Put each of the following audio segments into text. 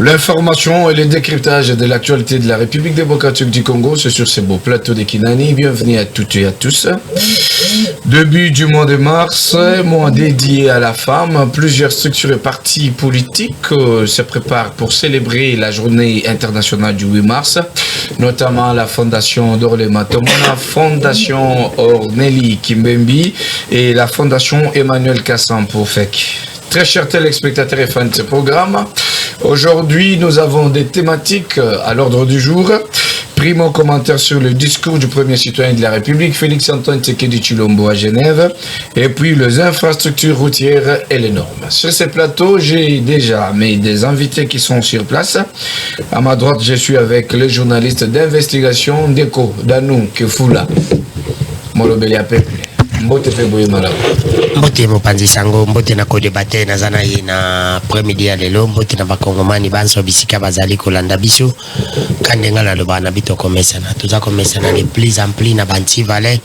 L'information et le décryptage de l'actualité de la République démocratique du Congo, c'est sur ce beau plateau de Kinani. Bienvenue à toutes et à tous. Début du mois de mars, mois dédié à la femme, plusieurs structures et partis politiques se préparent pour célébrer la journée internationale du 8 mars, notamment la Fondation Dorle Matomona, la Fondation Orneli Kimbembi et la Fondation Emmanuel Kassan pour FEC. Très chers téléspectateurs et fans de ce programme, aujourd'hui nous avons des thématiques à l'ordre du jour. Primo commentaire sur le discours du premier citoyen de la République, Félix-Antoine Tshisekedi Tshilombo à Genève, et puis les infrastructures routières et les normes. Sur ce plateau, j'ai déjà des invités qui sont sur place. À ma droite, je suis avec le journaliste d'investigation Ndeko Danou Kefula. Molobeli à peuple. Mbote fe boye malamu. Mbote mopanzi sango, mbote na kodebate na zana na après-midi ya lelo, mbote na bakongomani banso bisika bazali kolanda biso kandenga na loba na bito komesana. Tuza komesana les plus ampli na banti vale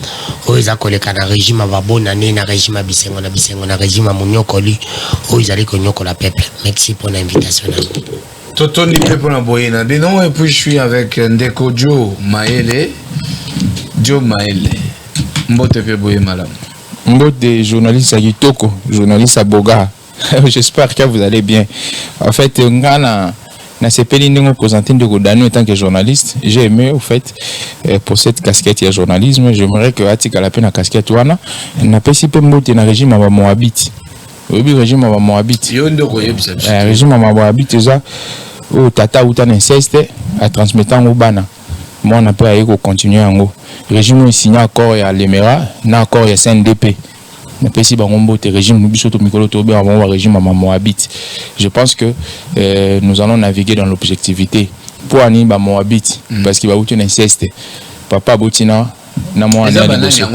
oiza koleka na régime babona ni na régime bisengo na régime munyokoli oizali konyoko la peuple. Merci pour l'invitation. Toto ni pepo na boye na bino, et puis je suis avec Ndeko Joe Maele. Mbote pe boye malamu. Mbote journaliste à Yitoko, journaliste à Boga. J'espère que vous allez bien. En fait, na sepeli ndingo présenté Ndeko Danou en tant que journaliste. J'ai aimé au fait pour cette casquette de journalisme, j'aimerais que atika la peine na casquette wana na pesi pe mbote na régime ba Moabit. Oui, régime ba Moabit. Yo ndoko yebisa. Régime ba Moabit déjà au tata ou tan inceste à transmettant au bana. Moi on a pas à continuer en haut. Régime signé accord à l'Emera, na accord à CNDP. Mais si bango te régime biso to mikolo to be avant régime à Moabit. Je pense que nous allons naviguer dans l'objectivité. Pour ani ba Moabit parce qu'il va outer inceste. Papa Botina na moi na négocier.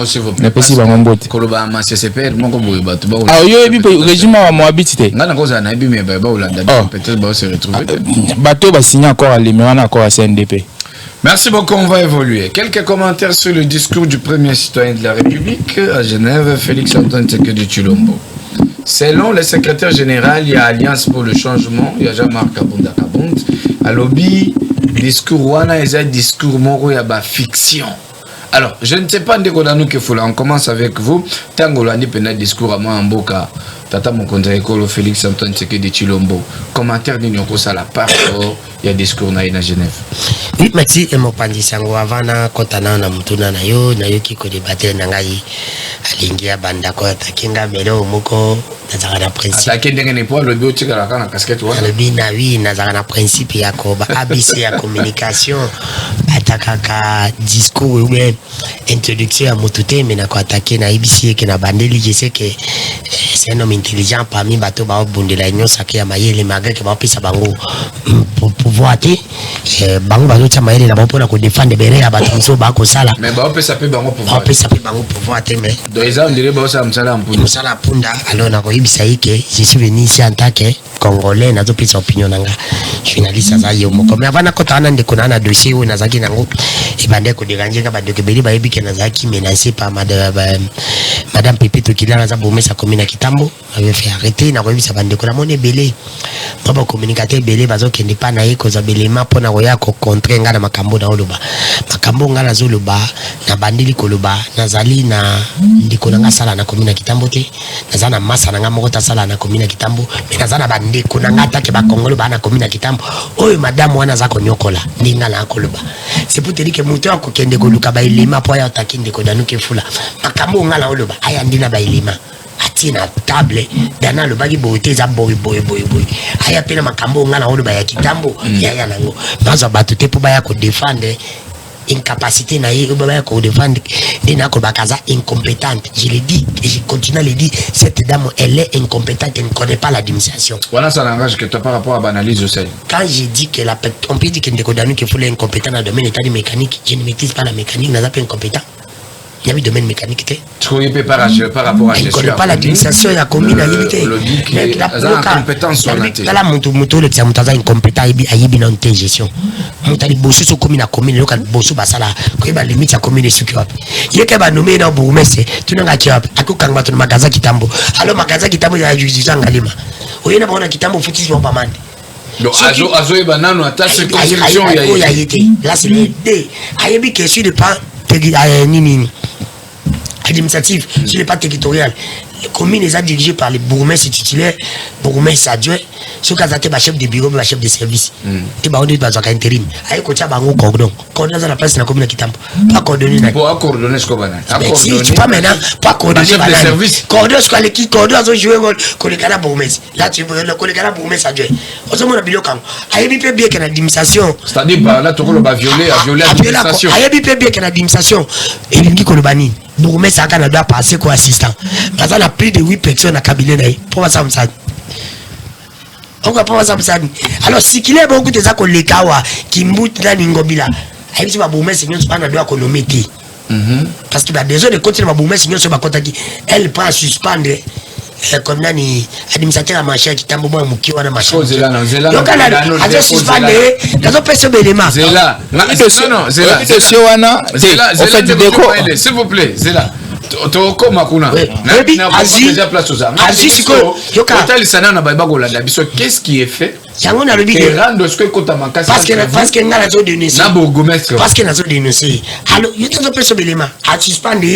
Mais si bango te koloba ma CCPR moko boye bato ba. Ah yo ebi régime à Moabit te. Ngana koza na ebi me ba Olanda peut-être ba se retrouver. Bato ba signé accord à l'Emera, na accord à CNDP. Merci beaucoup, on va évoluer. Quelques commentaires sur le discours du premier citoyen de la République à Genève, Félix-Antoine Tshisekedi Tshilombo. Selon le secrétaire général, il y a Alliance pour le changement, il y a Jean-Marc Kabunda Kabund. À lobby, discours wana et un discours moro ya ba fiction. Alors, je ne sais pas Ndeko Danou Kefula, on commence avec vous. Tango landi pena discours à moi en boka. Tata Mokonza Ekolo Félix-Antoine Tshisekedi Tshilombo. Commentaire de Nyoko Sala part il y a discours na Genève. Oui, merci et mopanzi sango avana kotana na mutuna na yo ki ko débattre na ngai alingi ya banda ko takinga melo moko nazaka na principe. Atakende ngene po lobi otika la kana casquette wa. Lobi na oui nazaka na principe ya ko ba ABC ya communication atakaka discours ou bien introduction à motute mais na ko attaquer na ABC ke na bandeli je sais que c'est un homme intelligent parmi bato ba bundela nyo saké ya mayele malgré que ba pesa bango pour pouvoir te bango ba cha mayele na ba pona ko défendre bere ya bato so ba ko sala mais ba pesa pe bango pouvoir. Ba pesa pe bango pouvoir te mais do eza ndire ba sa msala mpunda. Msala punda alors na ko yibisa ike je suis venu ici en tant que congolais na zo pesa opinion nanga journaliste za yo moko mais avant na kota na ndeko na dossier o na zaki nango e bande ko déranger ka ba de beli ba yebike na zaki menacé par madame Pépito Kilanga za bomesa commune Kitambo avait fait arrêter na ko yibisa bande ko na mone belé ba communicateur belé bazo kende pa na ye ko za belema pona ko ya ko contre ngana makambo na oloba makambo ngana zo loba na bandili ko loba nazali na ndiko na sala na commune Kitambo te nazana masa na ngamo ta sala na commune Kitambo mais nazana bandiko na ngata ke ba kongolo ba na commune Kitambo oyo madame wana za ko nyokola ndinga na ko loba c'est pour te dire que muto ko kende ko luka ba elema po ya takinde ko Danou Kefula makambo ngala oloba aya ndina ba elema atina table dana lo bagi bote za boy aya pena makambo ngala oloba ya Kitambo ya nango baza batu te po ba ya ko défendre incapacité na yé baba ko défendre dina ko bakaza incompétente. Je le dis et je continue à le dire, cette dame elle est incompétente, elle ne connaît pas l'administration. Voilà ça l'engage que tu as par rapport à l'analyse de ça. Quand j'ai dit que on peut dire que Ndeko Danou Kefula est incompétent dans le domaine état de mécanique, je ne maîtrise pas la mécanique, n'a pas incompétent. Il y a un domaine mécanique. Tu connais par rapport à je ne connais pas l'administration, il y a combien d'années. La compétence dans la moto le tia mutaza incompétent a yibi na gestion. Mutali bosu so commune na commune local bosu basala ko ba limite ya commune suki wapi. Yeke ba nommé na bourgmestre tunanga ki wapi. Akokanga batu magaza Kitambo. Alors magaza Kitambo ya justice ngalima. Oyena baona Kitambo futi so pamande. Donc azo et banane atta circonscription ya yete. Là c'est le D. Ayebi que sur le pas nini administratif, sur le pas territorial. Les communes sont dirigées par les bourgmestres titulaires, bourgmestres adjoints, ceux qui ont chef de bureau, chef de service. Et on dit que intérim. Aïe, quand tu as un cordon, cordon dans la place de la commune qui t'aime. Pas coordonné. Pour coordonner ce qu'on va faire. Si tu pas maintenant, pas coordonner. Chef de service. Cordon, ce qui cordon, ils ont joué un rôle, le canard bourgmestre. Là, tu veux le canard bourgmestre adjoint. On se montre à Bilo Kang. Aïe, bien qu'il y ait une administration. C'est-à-dire, là, tu vas violer l'administration. Aïe, bien qu'il y ait une administration. Et il dit que le bani. Bourgmestre, ça doit passer comme assistant. Parce qu'on a plus de 8 personnes à cabinet. Pour ça, ça. On va pas ça. Alors, si qu'il est beaucoup de ça qu'on les kawa, qui moutent dans l'ingobila, aïe, si ma bourgmestre, c'est pas doit qu'on le mette. Parce qu'il y a des gens de côté de ma bourgmestre, c'est pas contact. Elle prend à suspendre. Comme là, l'administrateur a marché qui t'a beaucoup de mouki, on a marché. Donc, elle a suspendu, dans un personne d'éléments. Zéla, non, Zéla, s'il vous plaît, Zéla. Toko makuna. Qu'est-ce qui est fait? Parce que n'a pas dénoncé. Parce que n'a pas dénoncé. Alors, il y a un peu de éléments à suspendre.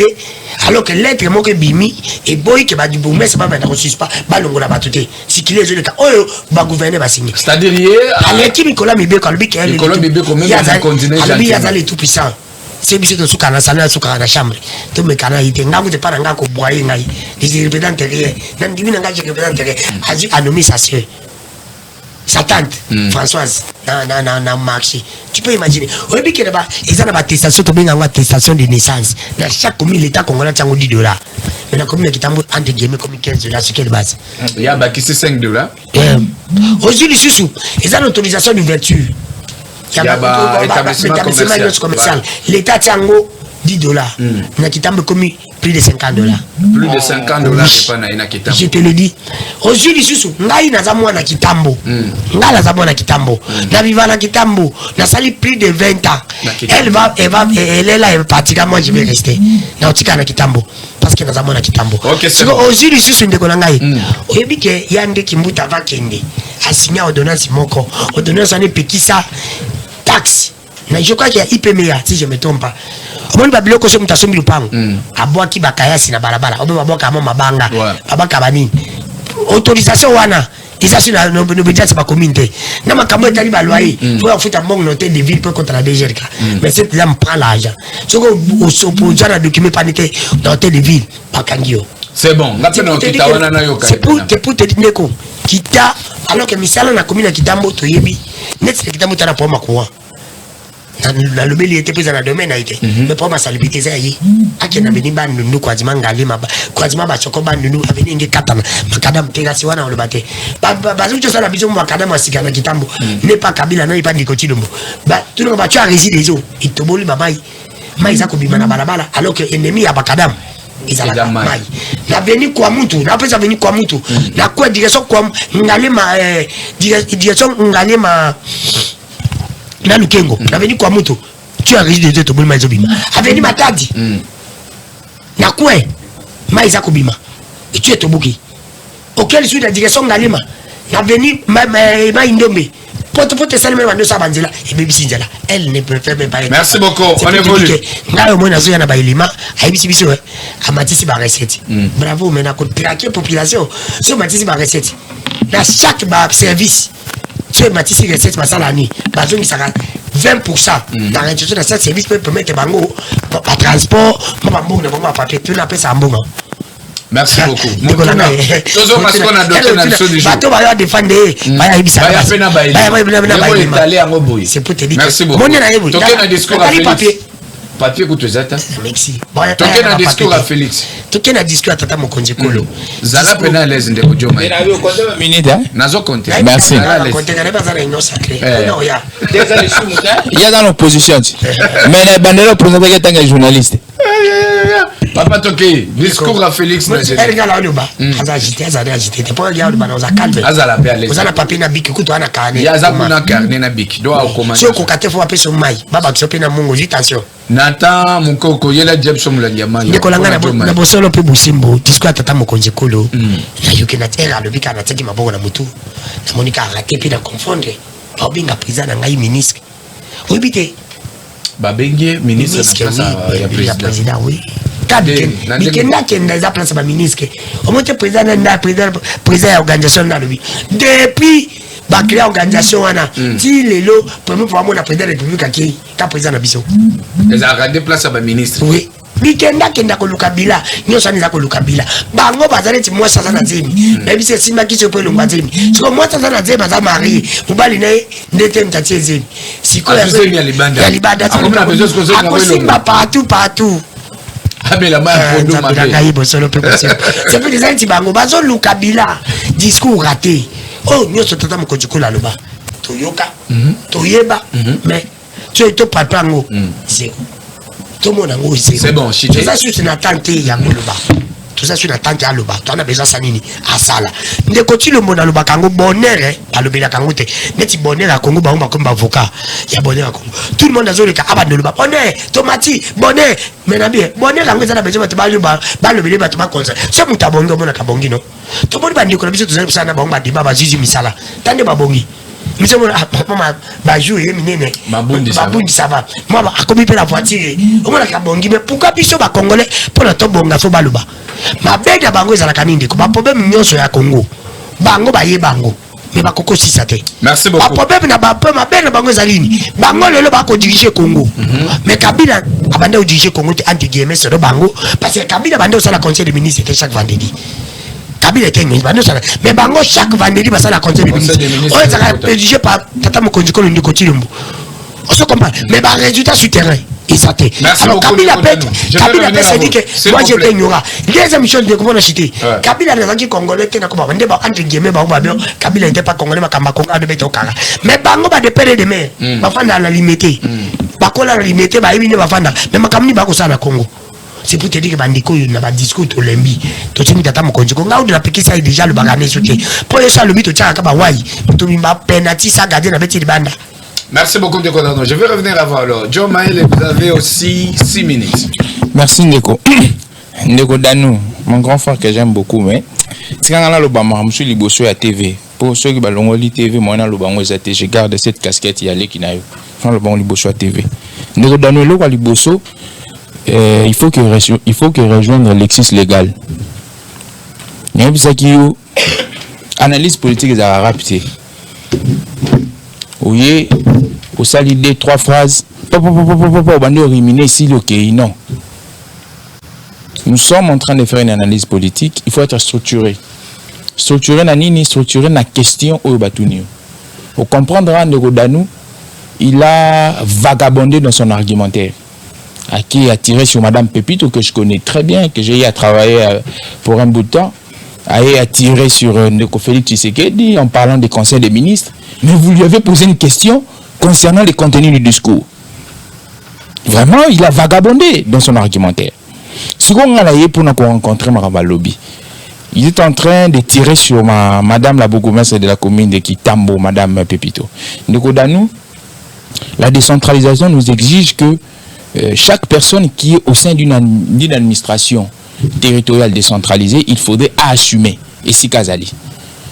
Alors que l'être est moqué bimi et boy qui va du boumé, c'est pas maintenant qu'on suspend. Balongo la batute. Si qu'il est le cas, oh, va gouverner, va signer. C'est-à-dire, il y a Nicolas Mibé, quand il y a les tout puissants. C'est bien que sous la salle, sous la chambre. Tout me canal, il n'a pas un gars qui boit. Les représentants derrière. Dans le gars qui représente derrière. A nommé sa soeur. Sa tante, Françoise, dans marché. Tu peux imaginer. Au début, il y a une attestation, une attestation de naissance. Dans chaque commune, l'État congolais a $10. Mais la commune qui est entre guillemets comme $15, sur quelle base? Il y a $5. Aujourd'hui, ils ont l'autorisation d'ouverture. Il y a un établissement commercial. L'État tient $10. Il a commis plus de $50. Plus de $50. Je te le dis. Aujourd'hui, ngai nazamwa na kitambo. Ngai nazamwa na kitambo. Na viva na kitambo. Na sali plus de 20 ans. Elle est là, elle partira. Moi, je vais rester. Na otika na kitambo. Parce que nazamwa na kitambo. Aujourd'hui, susu ndeko na ngai. Oyebi ke yande kimbuta va kende. Asigna ordonnance moko. Ordonnance ane pekisa taxe. Je crois qu'il y a IPMEA, si je ne me trompe pas. On va dire que c'est un peu de à boire qui bakaya si na balabala. On va boire comme mabanga. Baba kabani. Autorisation wana. Ils assurent la nobilité c'est pas communauté. Na makambo tali ba loyer. Faut en foutre un bon hôtel de ville pour contre la DGRK. Mais cette dame prend l'argent. Ce qu'on s'oppose à la document paniqué dans l'hôtel de ville pas kangio. C'est bon. C'est pour te dire que kita alors que misala na commune kitambo to yebi. Net c'est kitambo tana pour makuwa. Na lobeli était présent dans le domaine a été mais pour ma salubrité ça y est na beni ban nous kwa dima ngali kwa dima ba choko ban nous aveni nge katana makadam tegasi wana on le baté ba zo ça la biso makadam asika na kitambo n'est pas kabila na ipa ndiko chilombo ba tout le ba tu a résidé zo itoboli babai mai za kubima na balabala alors que ennemi ya bakadam izala mai na veni kwa mtu na pesa veni kwa mtu na kwa direction kwa ngalema direction ngalema na lukengo na veni kwa mtu tu as résidé de toboli mai zobima aveni matadi na kwe mai za kubima et tu es tobuki auquel suite la direction ngalema na veni mai ndombe pote salme wa ndosa banzela et bibi sinzela elle ne peut même pas. Merci beaucoup, on évolue. Ngalo mo na zo ya na bailima ayibisi biso amatisi ba recette. Bravo mais na ko traquer population so matisi ba recette na chaque ba service tu matisi recette masala ni bazongi saka 20% dans l'institution de ce service peut permettre bango pas transport pas bango na bango papier tu na pesa mbongo. Merci beaucoup. Toujours parce qu'on a d'autres nations du jour. C'est pour te dire. Merci beaucoup. Token un discours à Félix. Papier coûte zata. Merci. Token un discours à Félix. Token un discours à Tata Mokonzi Kolo. Zala pena les ndeko joma. Nazo compter. Merci. Il y a dans l'opposition. Mais la bandera présente que tant que journaliste. Papa Toké, discours à Félix Nazeli. Elle regarde là-bas. Elle a agité. T'es pas regarder là-bas dans un calme. Azala pe aller. Vous avez papier na bic, écoute, on a carnet. Ya za kuna carnet na bic. Doa au commander. Si on kokate faut appeler son mail. Baba tu peux na mongo, attention. Nata mukoko yela Jebson Mulanyama. Ndekolanga na bosolo pe busimbo. Discours tata mokonzi kolo. Na yuki na terre le bic na teki maboko na mutu. Na Monica raté puis na confondre. Ba binga président na ngai ministre. Oui bité. Babenge ministre ya président oui. Bikenda kenda za place ba ministre. Au moins président na président organisation na lui. Depuis ba créer organisation wana ti lelo premier pour moi na président de la République aki ka président na biso. Les a regardé place ba ministre. Oui. Bikenda kenda ko lukabila nyosa ni za ko lukabila bango bazale ti moi sasa na zemi na bise simba kiso pe lungwa zemi siko moi sasa na zemi za mari mubali na ndete mtatie zemi siko ya libanda akosimba partout abela ma pondo mabela yibo solo pe possible c'est plus des anti bango bazo lukabila discours raté oh nyoso tata mukojukula loba toyoka toyeba mais tu es to papango zéro. Tout le monde a osé. C'est bon, tout ça sur une attente il y a Goloba. Tout ça sur une attente il y a Loba. Tu as besoin de sanini à sala. Ne continue le monde à Loba Kango bonheur à Lobela Kangote. Mais tu bonheur à Congo ba comme avocat. Il y a bonheur à Congo. Tout le monde a zone ka aba de Loba. Bonheur, tomati, bonheur. Mais na bien, bonheur Kango ça na besoin de ba Lobela ba to ma conseil. C'est mon tabongo mon kabongi non. Tout le monde ba ndiko na biso tout ça na ba diba ba zizi misala. Tande ba bongi. Nous sommes à jouer, Babundi ça va. Moi, à commis la voiture, on a kabongi, mais pourquoi biso ba congolais pour le top bonga faut baluba. Ma bête à bango la canine, comme un problème mignon sur la Congo. Bango ba ye bango. Mais ba koko si sate. Merci beaucoup. Ma problème na ba peu ma bête bango zalini. Bango le ba ko diriger Congo. Mais Kabila abande au diriger Congo entre guillemets sur le bango parce que Kabila bande au sala conseil de ministre chaque vendredi. Kabila était mais bango chaque vendredi ça la conseil de ministre. On est rédigé par tata mokonzi ko ndiko chilombo. On se comprend mais ba résultat sur terrain et ça t'est. Alors Kabila s'est dit que moi j'étais ignorant. Deuxième chose de comment on a cité. Kabila les gens congolais qui na ko ba ndé ba entre guillemets ba ba Kabila n'était pas congolais ba kamba konga de beto kala. Mais bango ba de père de mère. Ba fanda la limité. Ba kola la limité ba ibine ba fanda. Mais makamni ba ko ça na Congo. C'est pour te dire que bandiko na ba discours to lembi to tini tata mokonzi ko ngau de la pekisa déjà le bagane soute pour ça le mito tchaka ba wai to mimba penalty ça garder na beti banda. Merci beaucoup de Kodano. Je vais revenir avant alors. Joe Maël, vous avez aussi 6 minutes. Merci Ndeko. Ndeko Danou, mon grand frère que j'aime beaucoup mais tikanga lo bama monsieur liboso ya TV. Pour ceux qui balongoli TV moi na lo bango ezate je garde cette casquette ya leki na yo. Enfin le bango liboso ya TV. Ndeko Danou lo kwa liboso il faut que rejoindre l'exercice légal. Il y a une analyse politique de la rapide. Oui, au salut des 3 phrases. Non. Nous sommes en train de faire une analyse politique. Il faut être structuré. Structuré na question au Batuni. Pour comprendre Ndeko Danou, il a vagabondé dans son argumentaire. À qui a tiré sur Madame Pépito, que je connais très bien, que j'ai eu à travailler pour un bout de temps, a tiré sur Ndeko Félix Tshisekedi en parlant des conseils des ministres, mais vous lui avez posé une question concernant les contenus du discours. Vraiment, il a vagabondé dans son argumentaire. Ce qu'on a là pour nous rencontrer Maramba Lobby, il est en train de tirer sur Madame la bourgmestre de la commune de Kitambo, Madame Pépito. Ndeko Danou, la décentralisation nous exige que chaque personne qui est au sein d'une administration territoriale décentralisée, il faudrait assumer. Et si Kazali,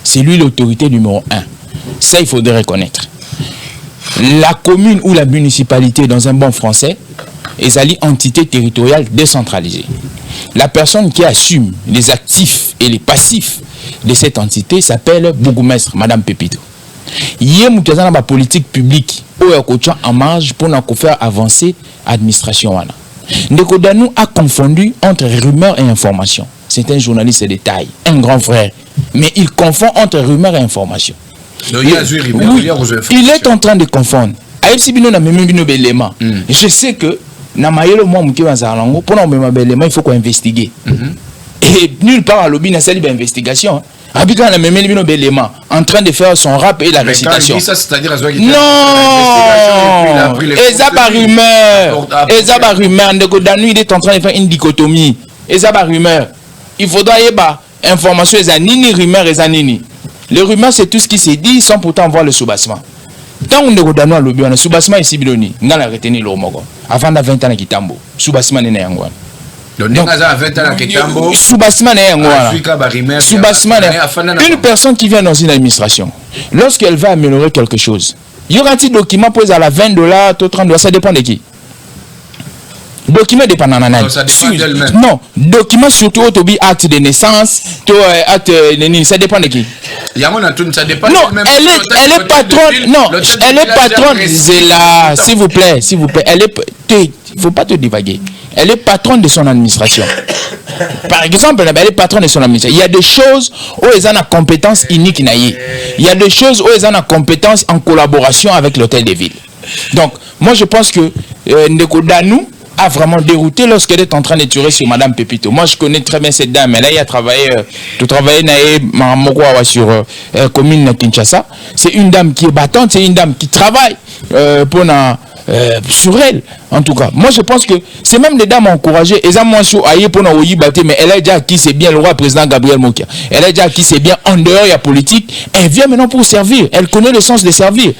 c'est lui l'autorité numéro 1. Ça, il faudrait reconnaître. La commune ou la municipalité, dans un bon français, est une entité territoriale décentralisée. La personne qui assume les actifs et les passifs de cette entité s'appelle bourgmestre, Madame Pépito. Il y a une politique publique en marge pour faire avancer l'administration. Ndeko Danou a confondu entre rumeurs et information. C'est un journaliste de taille, un grand frère. Mais il confond entre rumeurs et information. Il est en train de confondre. Je sais que il faut qu'on investigue. Et nulle part à l'objet n'a pas d'investigation. Abika na memeli bino belema en train de faire son rap et la récitation. Non. Ezaba rumeur. Ndeko Danou il est en train de faire une dichotomie. et ça va rumeur. Il faudra y avoir information et nini rumeur et nini. Les rumeurs c'est tout ce qui s'est dit sans pourtant voir le soubassement. Tant on est dans le bureau, le soubassement ici biloni, on a retenu le mogo. Avant de 20 ans à Kitambo, soubassement n'est pas ngwan. Donc, 20 ans à Kitambo, soubassement n'est pas ngwan. Soubassement n'est une personne qui vient dans une administration. Lorsqu'elle va améliorer quelque chose, il y aura un petit document posé à la $20, $30, ça dépend de qui. Document dépend de ça dépend d'elle-même. Non, document surtout au acte de naissance, acte ça dépend de qui. Ça dépend non, elle est patronne. Non, elle est patronne. Zéla, s'il vous plaît. Il ne faut pas te divaguer. Elle est patronne de son administration. Par exemple, elle est patronne de son administration. Il y a des choses où ils ont une compétence unique. Il y a des choses où ils ont une compétence en collaboration avec l'hôtel de ville. Donc, moi je pense que Ndeko Danou a vraiment dérouté lorsqu'elle est en train de tirer sur Madame Pepito. Moi, je connais très bien cette dame. Elle a travaillé, sur commune de Kinshasa. C'est une dame qui est battante, c'est une dame qui travaille sur elle. En tout cas, moi, je pense que c'est même des dames encouragées. Et ça, moi, je suis allé pour nous battre, mais elle a déjà acquis c'est bien le roi président Gabriel Mokia. Elle a déjà acquis c'est bien en dehors de la politique. Elle vient maintenant pour servir. Elle connaît le sens de servir.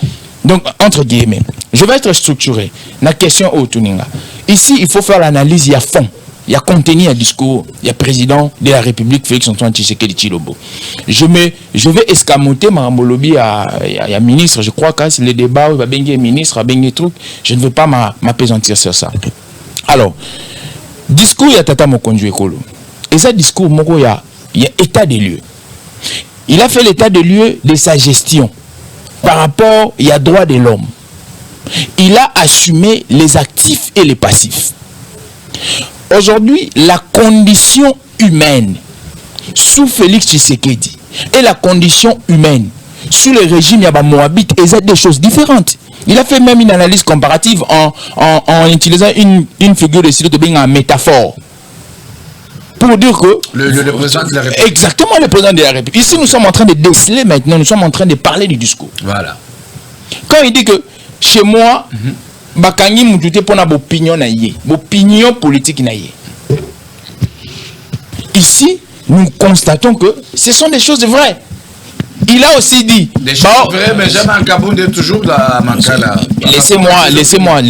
Donc, entre guillemets, je vais être structuré. La question au Tuninga. Ici, il faut faire l'analyse, il y a fond, il y a contenu, il y a discours, il y a président de la République, Félix Antoine Tshisekedi Tshilombo. Je vais escamoter Marambolobi à ministre, je crois que c'est le débat, il va bien ministre, il va bien truc, je ne veux pas m'apaisantir sur ça. Alors, discours, il y a Tata Mokonjo Ekolo. Et ça, discours, il y a état des lieux. Il a fait l'état des lieux de sa gestion par rapport, il y a droit de l'homme. Il a assumé les actifs et les passifs. Aujourd'hui, la condition humaine sous Félix Tshisekedi et la condition humaine sous le régime Yaba Moabit, c'est des choses différentes. Il a fait même une analyse comparative en utilisant une figure de style de bien en métaphore. Pour dire que... Le président de la République. Exactement, le président de la République. Ici, nous sommes en train de déceler maintenant, nous sommes en train de parler du discours. Voilà. Quand il dit que chez moi, bakangi mutute pona opinion na yé, opinion politique na yé. Ici, nous constatons que ce sont des choses vraies. Il a aussi dit des choses vraies, mais jamais en Gabon est toujours la Mankala. Laissez-moi.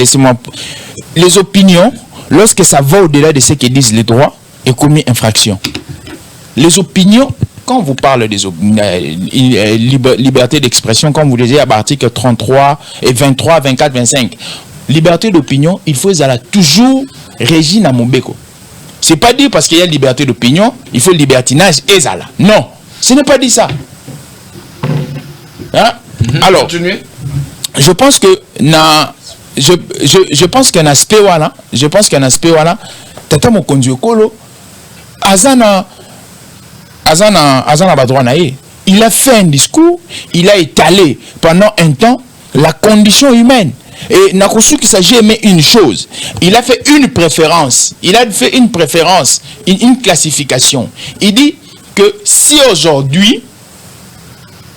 Les opinions, lorsque ça va au-delà de ce que disent les droits, est commis infraction. Les opinions, quand on vous parle des liberté d'expression, comme vous le disiez à l'article 33 et 23, 24, 25, liberté d'opinion, il faut toujours régir à Mobeko. Ce n'est pas dit parce qu'il y a liberté d'opinion, il faut libertinage et ça là. Non, ce n'est pas dit ça. Hein? Alors, continuez. Je pense que je pense qu'un aspect voilà, Tata Mokonjo Ekolo, il a fait un discours, il a étalé pendant un temps la condition humaine. Et Nakosu qui s'agit aimé une chose, il a fait une préférence, une classification. Il dit que si aujourd'hui,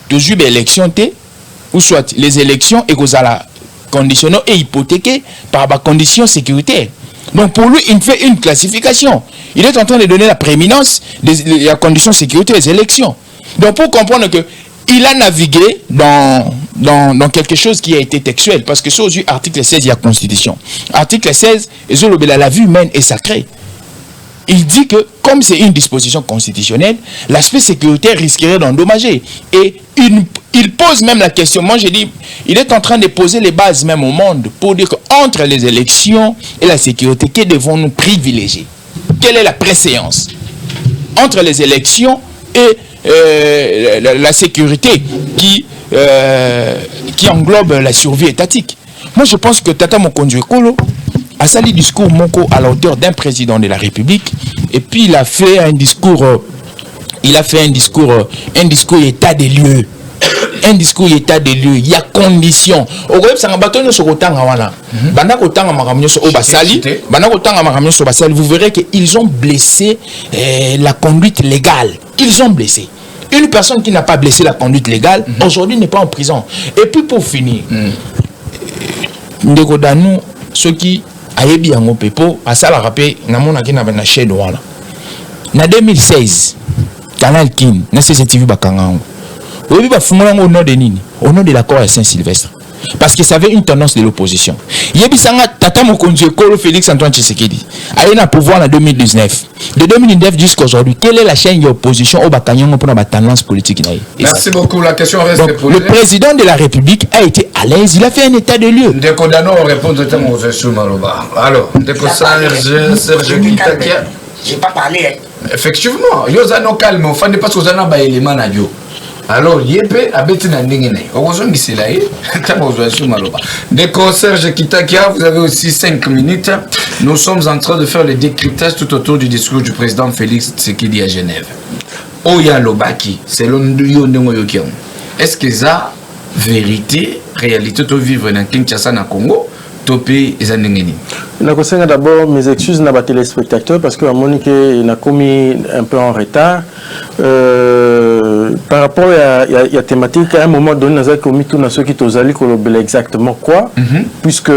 toujours l'élection ou soit les élections et que la conditionnées et hypothéquées par la condition sécuritaire. Donc pour lui, il fait une classification. Il est en train de donner la prééminence de la condition sécurité des élections. Donc pour comprendre que il a navigué dans quelque chose qui a été textuel. Parce que sur l'article 16, il y a Constitution. Article 16, la vie humaine est sacrée. Il dit que comme c'est une disposition constitutionnelle, l'aspect sécuritaire risquerait d'endommager. Et il pose même la question. Moi, j'ai dit, il est en train de poser les bases même au monde pour dire qu'entre les élections et la sécurité, que devons-nous privilégier? Quelle est la préséance entre les élections et la sécurité qui englobe la survie étatique? Moi, je pense que Tata Mokonjo Ekolo a sali discours Moko à la hauteur d'un président de la République, et puis il a fait un discours état des lieux. Un discours état des lieux, il y a conditions. Vous verrez qu'ils ont blessé la conduite légale. Ils ont blessé. Une personne qui n'a pas blessé la conduite légale, aujourd'hui n'est pas en prison. Et puis pour finir, Ndeko Danou, ceux qui ayebi yango pepo, à ça la rappel, namona ki na chaîne wala. En 2016, Canal Kin, na CCTV Bakangao. Oui, au nom de Nini, au nom de l'accord à Saint-Sylvestre. Parce que ça avait une tendance de l'opposition. Yebisanga Tata Mokonzi Kolo Félix Antoine Tshisekedi a eu un pouvoir en 2019. De 2019 jusqu'à aujourd'hui, quelle est la chaîne d'opposition au Bakanyongo pour la tendance politique? Merci beaucoup. La question reste posée. Le président de la République a été à l'aise, il a fait un état de lieu. Ndeko Dano répond totalement aux Maloba. Alors, Ndeko Serge Kitakia. J'ai pas parlé. Effectivement, Yozano calme, on ne pas Sozana ba élément na yo. Alors, Yépe a bêté na ndingene. Heureusement que c'est là, Ndeko Serge Kitakia, vous avez aussi 5 minutes. Nous sommes en train de faire le décryptage tout autour du discours du président Félix Tshisekedi à Genève. Oya Lobaki, c'est l'onduyo Ndengoyokion. Est-ce que ça, vérité, réalité, de vivre dans Kinshasa, na Congo? Topé et Zandengeni. Je d'abord mes excuses à mes téléspectateurs parce que Monique a commis un peu en retard. Par rapport à la thématique, à un moment donné, nous avons commis tout ce qui est allé exactement quoi, puisque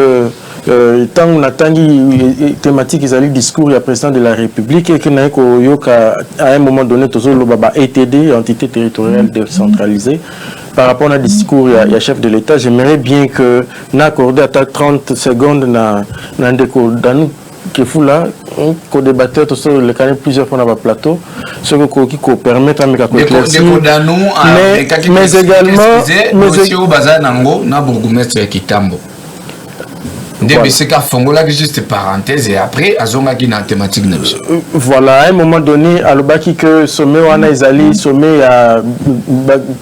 tant on attend la thématique ils allaient discours du président de la République et qu'il à un moment donné tous les ETD, entité territoriale décentralisée. Par rapport au discours du chef de l'État, j'aimerais bien que nous accordions 30 secondes dans le dans que fou là, qu'on débattait sur le canal plusieurs fois dans le plateau, ce qui permet à me éclaircir. Mais également, monsieur au bazar nango na bourgmestre Kitambo. Juste parenthèse et après azonga qui na thématique. Voilà, à un moment donné à l'obaki que sommet wana ezali sommet à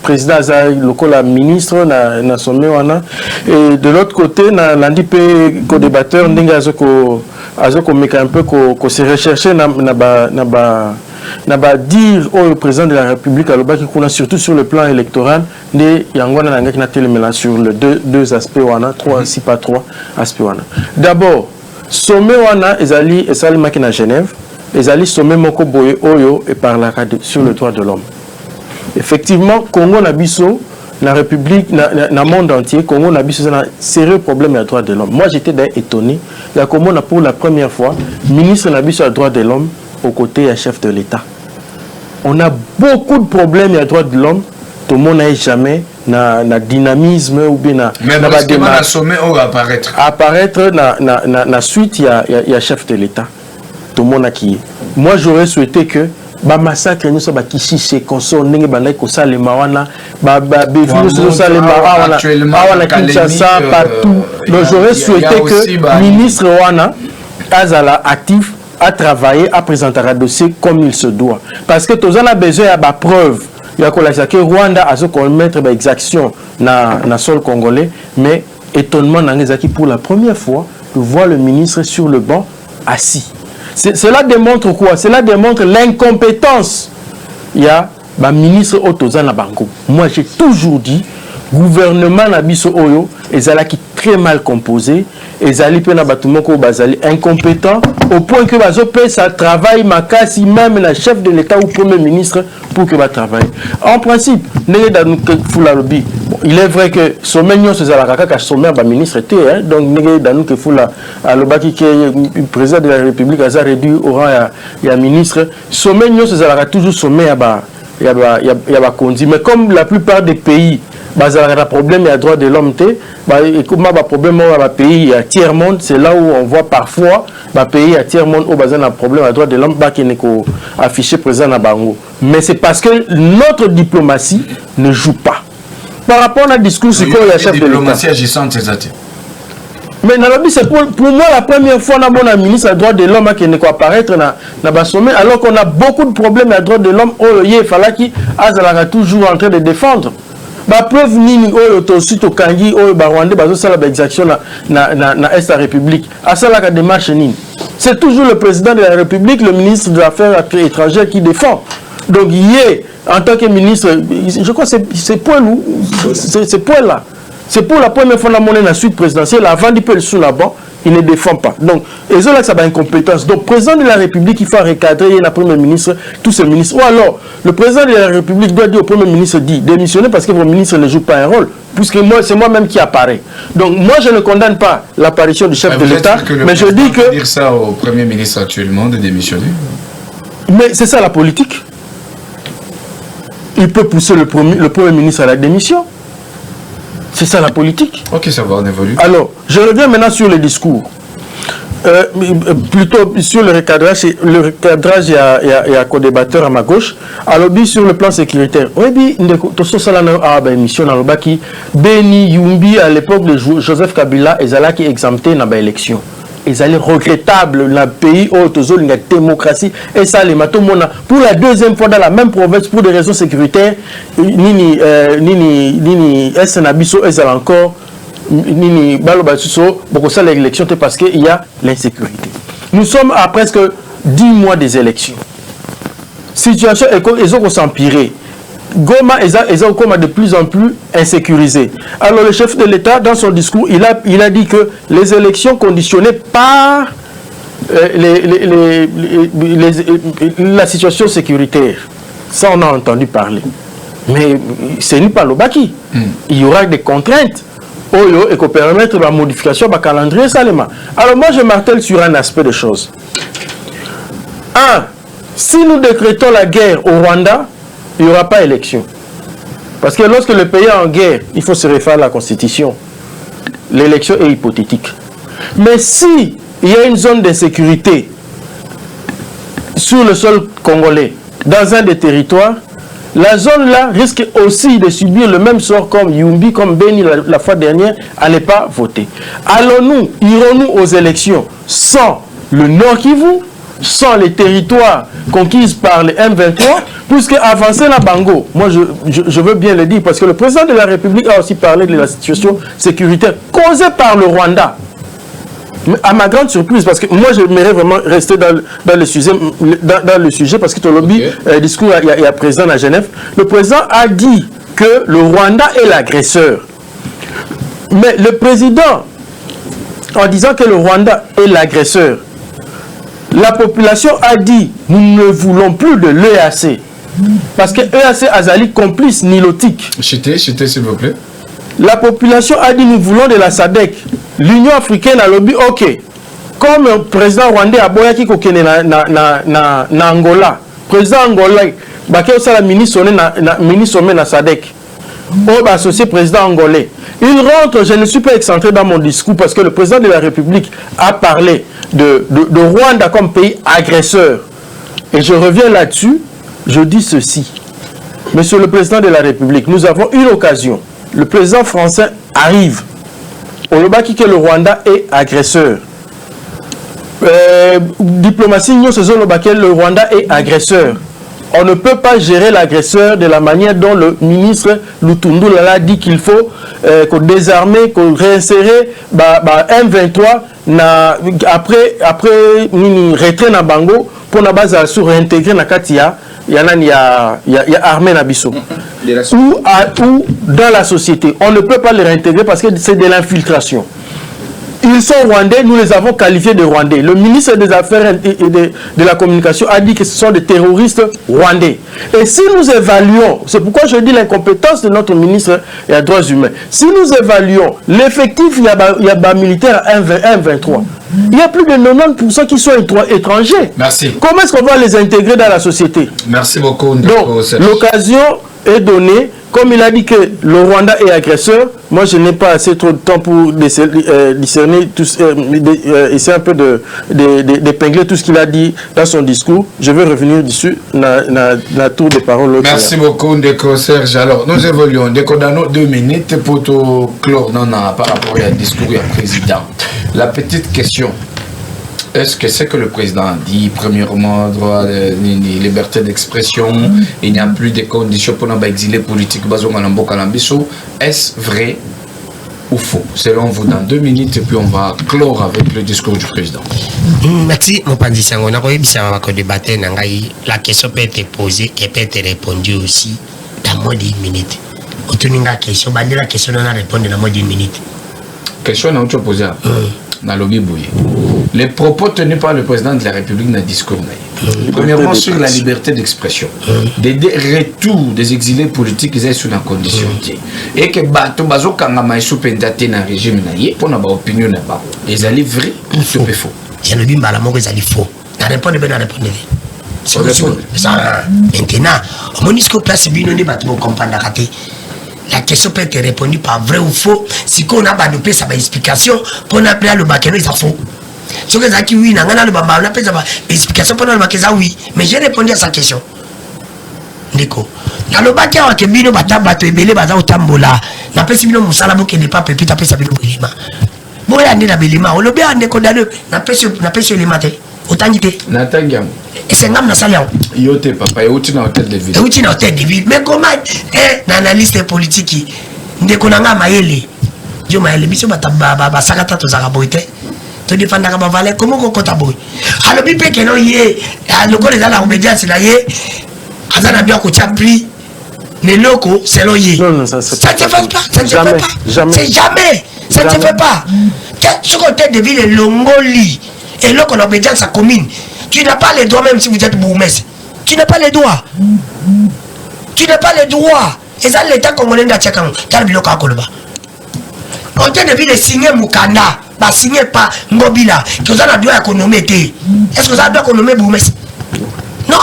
président azali local ministre na sommet wana et de l'autre côté na landi pe co-débatteur ndinga azoko meka un peu ko se rechercher na ba dire au président de la République à l'obaki qu'on a surtout sur le plan électoral ne yangwana nanga na téléméla sur le deux aspects wana trois si pas trois aspects wana. D'abord sommet wana ezali maki na Genève ezali sommet moko boye oyo et par la sur le droit de l'homme. Effectivement Congo na biso la République na monde entier Congo na biso un sérieux problème de droit de l'homme. Moi j'étais étonné la Congo pour la première fois ministre na biso à droit de l'homme aux côtés du chef de l'État. On a beaucoup de problèmes à droit de l'homme. Tout le monde n'a jamais na dynamisme ou bien na sommet où apparaître. Apparaître na suite il y a chef de l'État. Tout le monde a qui. Moi j'aurais souhaité que ba massacre nous ça ba kishi konso ndenge bandai ko salema wana ba bevu so salema wana Kinshasa partout. Donc j'aurais souhaité que ministre wana azala actif à travailler, à présenter un dossier comme il se doit. Parce que tous on a besoin de preuves. Il y a que Rwanda a commettre des exactions dans le sol congolais, mais étonnement pour la première fois de voir le ministre sur le banc assis. Cela démontre quoi? Cela démontre l'incompétence. Il y a le ministre Otozana Bango. Moi j'ai toujours dit gouvernement Nabiso Oyo ezalaki très mal composé, ezali pe na batumoko bazali incompétent au point que bazope ça travaille makasi même le chef de l'État ou premier ministre pour que va travailler. En principe, il est vrai que sommet nyo se zala kaka sommet ba ministre était donc nege danu que fula alobaki que le président de la République a réduit au rang ya ministre sommet nyo se zala toujours sommet ya ba kondi mais comme la plupart des pays bazar problème et droit de l'homme et comme problème au pays à tiers monde c'est là où on voit parfois pays à tiers monde au bazar un problème à droit de l'homme qui n'est affiché présent na bango mais c'est parce que notre diplomatie ne joue pas par rapport à un discours c'est quoi il y a chef de diplomatie agissante c'est mais c'est pour moi la première fois on a un ministre à droit de l'homme qui n'est pas apparaître na sommet alors qu'on a beaucoup de problèmes à droit de l'homme il fallait qu'il azala toujours en train de défendre. La preuve nini oyo to suite au kangi oyo ba Rwanda bazo sala ba exaction na Est République à ça la démarche nini c'est toujours le président de la République le ministre des Affaires étrangères qui défend donc hier en tant que ministre je crois c'est point là c'est pour la première fois dans la suite présidentielle avant de sous là-bas il ne défend pas. Donc, et ça, ça va incompétence. Donc, président de la République, il faut recadrer le premier ministre, tous ces ministres. Ou alors, le président de la République doit dire au premier ministre, démissionner parce que vos ministres ne jouent pas un rôle. Puisque c'est moi-même qui apparaît. Donc, moi, je ne condamne pas l'apparition du chef de l'État, mais je dis que... dire ça au premier ministre actuellement de démissionner. Mais c'est ça la politique. Il peut pousser le Premier ministre à la démission. C'est ça la politique. Ok, ça va, on évolue. Alors, je reviens maintenant sur le discours. Plutôt sur le recadrage, il y a un co-débatteur à ma gauche. Alors, sur le plan sécuritaire, oui, émission Beni Yumbi à l'époque de Joseph Kabila, ils allaient exempter dans l'élection. Ils allaient regrettable dans le pays où il y a démocratie. Et ça, les matos, pour la deuxième fois dans la même province, pour des raisons sécuritaires, Nini Essenabiso, ils allaient encore. Nini Balobasuso, beaucoup ça l'élection parce qu'il y a l'insécurité. Nous sommes à presque 10 mois des élections. Situation est s'empirer. Goma est de plus en plus insécurisé. Alors le chef de l'État, dans son discours, il a dit que les élections conditionnées par la situation sécuritaire, ça on a entendu parler. Mais ce n'est pas le baki. Il y aura des contraintes. Et qu'on permettre la modification du calendrier Salema. Alors moi je martèle sur un aspect de choses. Si nous décrétons la guerre au Rwanda, il n'y aura pas élection. Parce que lorsque le pays est en guerre, il faut se référer à la Constitution. L'élection est hypothétique. Mais si il y a une zone d'insécurité sur le sol congolais, dans un des territoires, la zone-là risque aussi de subir le même sort comme Yumbi, comme Beni la fois dernière, à ne pas voter. Irons-nous aux élections sans le Nord Kivu, sans les territoires conquis par les M23, puisque avancer la Bango, moi je veux bien le dire, parce que le président de la République a aussi parlé de la situation sécuritaire causée par le Rwanda. Mais à ma grande surprise, parce que moi j'aimerais vraiment rester dans le sujet, parce que ton lobby, discours il y a président à Genève, le président a dit que le Rwanda est l'agresseur. Mais le président, en disant que le Rwanda est l'agresseur, la population a dit nous ne voulons plus de l'EAC. Parce que l'EAC Azali complice nilotique. Chité, s'il vous plaît. La population a dit nous voulons de la SADC. L'Union africaine a lobby, ok. Comme le président rwandais a boyaki kokene na Angola. Président Angola, baké aussi la ministre sommet na SADC. Au associé président angolais. Il rentre, je ne suis pas excentré dans mon discours parce que le président de la République a parlé de Rwanda comme pays agresseur. Et je reviens là-dessus, je dis ceci. Monsieur le président de la République, nous avons une occasion. Le président français arrive. On le bat que le Rwanda est agresseur. Diplomatie, nous faisons le Rwanda est agresseur. On ne peut pas gérer l'agresseur de la manière dont le ministre Lutundu l'a dit qu'il faut qu'on désarmer, qu'on réinsérer M23 après retrait na Bango pour na base sur réintégrer na Katia. Il y a armée Nabiso. Ou dans la société. On ne peut pas les réintégrer parce que c'est de l'infiltration. Ils sont rwandais, nous les avons qualifiés de rwandais. Le ministre des Affaires et de la Communication a dit que ce sont des terroristes rwandais. Et si nous évaluons, c'est pourquoi je dis l'incompétence de notre ministre des Droits humains, si nous évaluons l'effectif, il y a militaire à 1,23. Il y a plus de 90% qui sont étrangers. Merci. Comment est-ce qu'on va les intégrer dans la société? Merci beaucoup. Donc, l'occasion est donnée. Comme il a dit que le Rwanda est agresseur, moi je n'ai pas assez trop de temps pour discerner, essayer un peu d'épingler tout ce qu'il a dit dans son discours. Je vais revenir dessus dans la tour de parole. Merci beaucoup, Ndeko Serge. Alors, nous évoluons. Ndeko, dans nos 2 minutes pour tout clore par rapport au discours du président. La petite question. Est-ce que c'est que le président a dit, premièrement, droit de liberté d'expression, il n'y a plus de conditions pour nous exiler politique, est-ce vrai ou faux? Selon vous, dans 2 minutes, et puis on va clore avec le discours du président. Merci, mon pandisango. La question peut être posée et peut être répondue aussi dans moins d'1 minute. La question, la question, on a répondu dans moins d'1 minute. Question, on a posé dans le lobby. Les propos tenus par le président de la République dans le discours. Premièrement, sur la liberté d'expression. Des retours des exilés politiques, ils sont sous la condition. Et que Bato Bazo Kangama sous pendaté dans le régime, pour notre opinion, ils allaient vrai ou faux? Je ne dis pas la mort, ils allaient faux. La réponse est bien, la réponse Maintenant, au monisco place bino ne batu comprendre raté. La question peut être répondue par vrai ou faux. Si on a badopé sa explication pour appeler le bakeno ça faux. Ce que ça qui oui n'angana le baba on appelle ça explication pour le bakeza oui, mais j'ai répondu à sa question. Ndeko. Na lo bakya wa kebino bataba to ebele baza utambola. Na pesi bino musala boke ne pas pepita pesa bino bilima. Boya ndina bilima, o lobe ande ko dalo na pesi le matin. Otangité. Natangam. Et c'est ngam na salia. Yote papa, yote na hôtel de ville. Yote na hôtel de ville. Mais comment na analyste politique ndeko nanga mayele. Jo mayele biso ba sakata to zaka boite. To défendre ka ba valer comment ko kota boy. Alors bi pe keno ye, le ko les la obédience la ye. Azana bien ko tia prix. Les locaux, c'est l'oyer. Non, ça ne se fait pas. Ça ne se fait pas. C'est jamais. Ça ne se fait pas. Ce côté de ville est Longoli. Et là, qu'on a obédience à sa commune. Tu n'as pas les droits, même si vous êtes bourgmestre. Tu n'as pas les droits. Tu n'as pas les droits. Et ça, l'État congolais n'a pas de droits. Côté de ville est signé Mukanda. Bah, signé pas Ngobila. Que vous avez droit à économiser. Est-ce que vous avez droit à économiser bourgmestre? Non.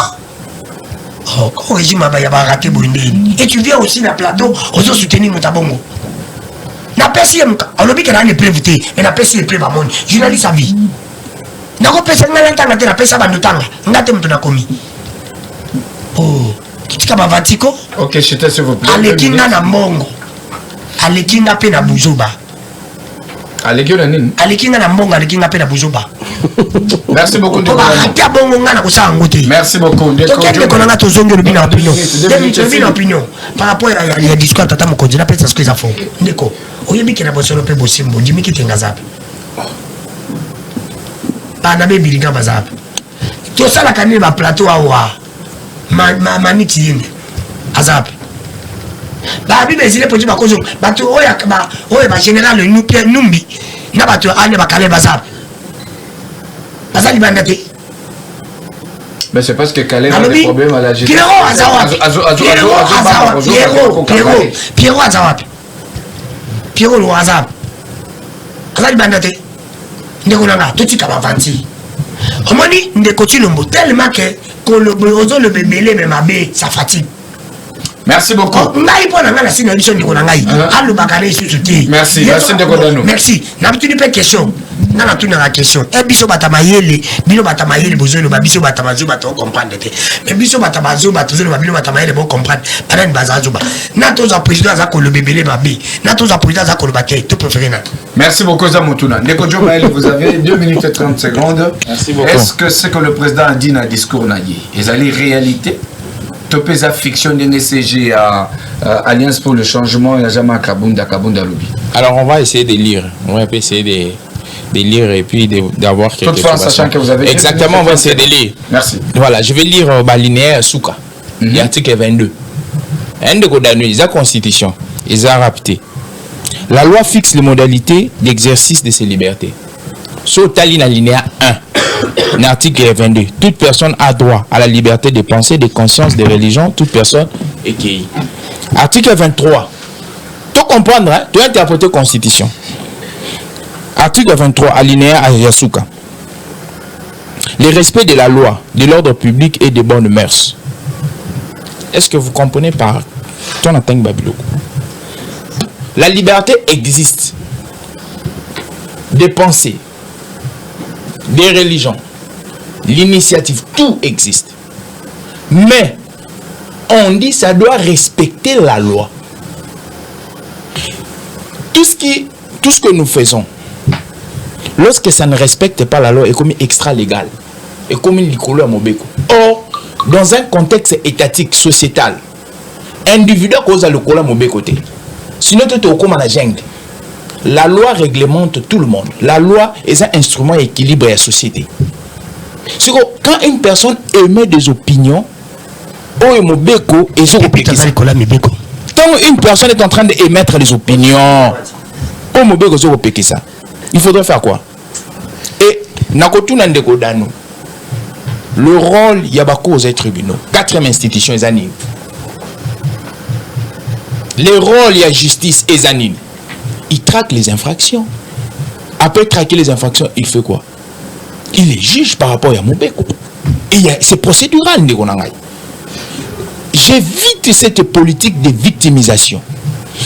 Oh, quand le régime a raté Boundé. Et tu viens aussi dans le plateau, aux autres soutenir Moutabongo. N'a pas si on l'a dit qu'il y a des preuves, mais n'a pas si les preuves à mon journaliste à vie. N'a pas si on a pas ça, on a pas commis. Oh, tu t'es pas Vatico? Ok, j'étais s'il vous plaît. Alekinga na Mongo. Alekinga pe na Buzoba. Alekinga na nini? Alekinga na Mongo, Alekinga pe na Buzoba. Merci beaucoup. Merci beaucoup. Opinion. Par rapport à la discours, tata mon candidat peut être ce qu'ils font. Ndeko, oyebi ke na bosono pe bosimbo, jimi ki tengazape. Ba na be bilinga bazape. To sala kanini ba plateau awa. Maniti yende. Azape. Ba bi bezile poti ba kozo, ba to oya ba général Numbi. Na ba to ane ba kale bazape. Mais c'est parce que Calais a des problèmes à la gestion. Pierrot Azawap. Pierrot Loazap. Azali Bandate. Ndekonanga, tout est à vanti. Omoni, Ndekotulombo, tellement que le bébé, même abbé, ça fatigue. Merci beaucoup. Merci. Merci de merci. N'as-tu pas question? N'a pas de question. Et biso batamayele, bino batamayele bozolo, biso batamazo bato comprendre. Mais biso batamazo batozolo, bino batamayele bon comprendre. Paran bazazuba. N'atoza président zako le bébé mabi. N'atoza président zako le baké. Tout préféré na. Merci beaucoup Zamotuna. Nekojo Maël, vous avez 2 minutes et 30 secondes. Merci beaucoup. Est-ce que ce que le président a dit dans le discours n'a dit? Est-ce réalité? Topeza fiction de NCG à Alliance pour le changement et la Jama Kabunda Lobby. Alors on va essayer de lire. On va essayer de lire et puis d'avoir quelques toutefois, sachant que vous avez exactement, on va essayer de lire. Merci. Voilà, je vais lire linéaire Souka. L'article 22. Un de Godanu, la Constitution, ils ont rapté. La loi fixe les modalités d'exercice de ces libertés. Sur Tali linéaire 1. L'article 22. Toute personne a droit à la liberté de pensée, de conscience, de religion. Toute personne est cueillie. Article 23. Tu comprends, hein? Tu as interprété la Constitution. Article 23, alinéa à Yasuka. Le respect de la loi, de l'ordre public et des bonnes mœurs. Est-ce que vous comprenez par ton atteinte Babiloko? La liberté existe. Des pensées, des religions, l'initiative, tout existe. Mais on dit ça doit respecter la loi. Tout ce que nous faisons, lorsque ça ne respecte pas la loi, est comme extra-légal, est comme une licoleur à Mobeko. Or, dans un contexte étatique, sociétal, individuel cause le cola Mobeko. Sinon, tu es au comme à la jungle. La loi réglemente tout le monde. La loi est un instrument équilibre à la société. Quand une personne émet des opinions, tant une personne est en train d'émettre des opinions, il faudrait faire quoi? Et le rôle Yabako aux tribunaux, 4e institution est anime. Le rôle y a justice et anime. Il traque les infractions. Après traquer les infractions, il fait quoi? Il les juge par rapport à Mobeko. c'est procédural, j'évite cette politique de victimisation.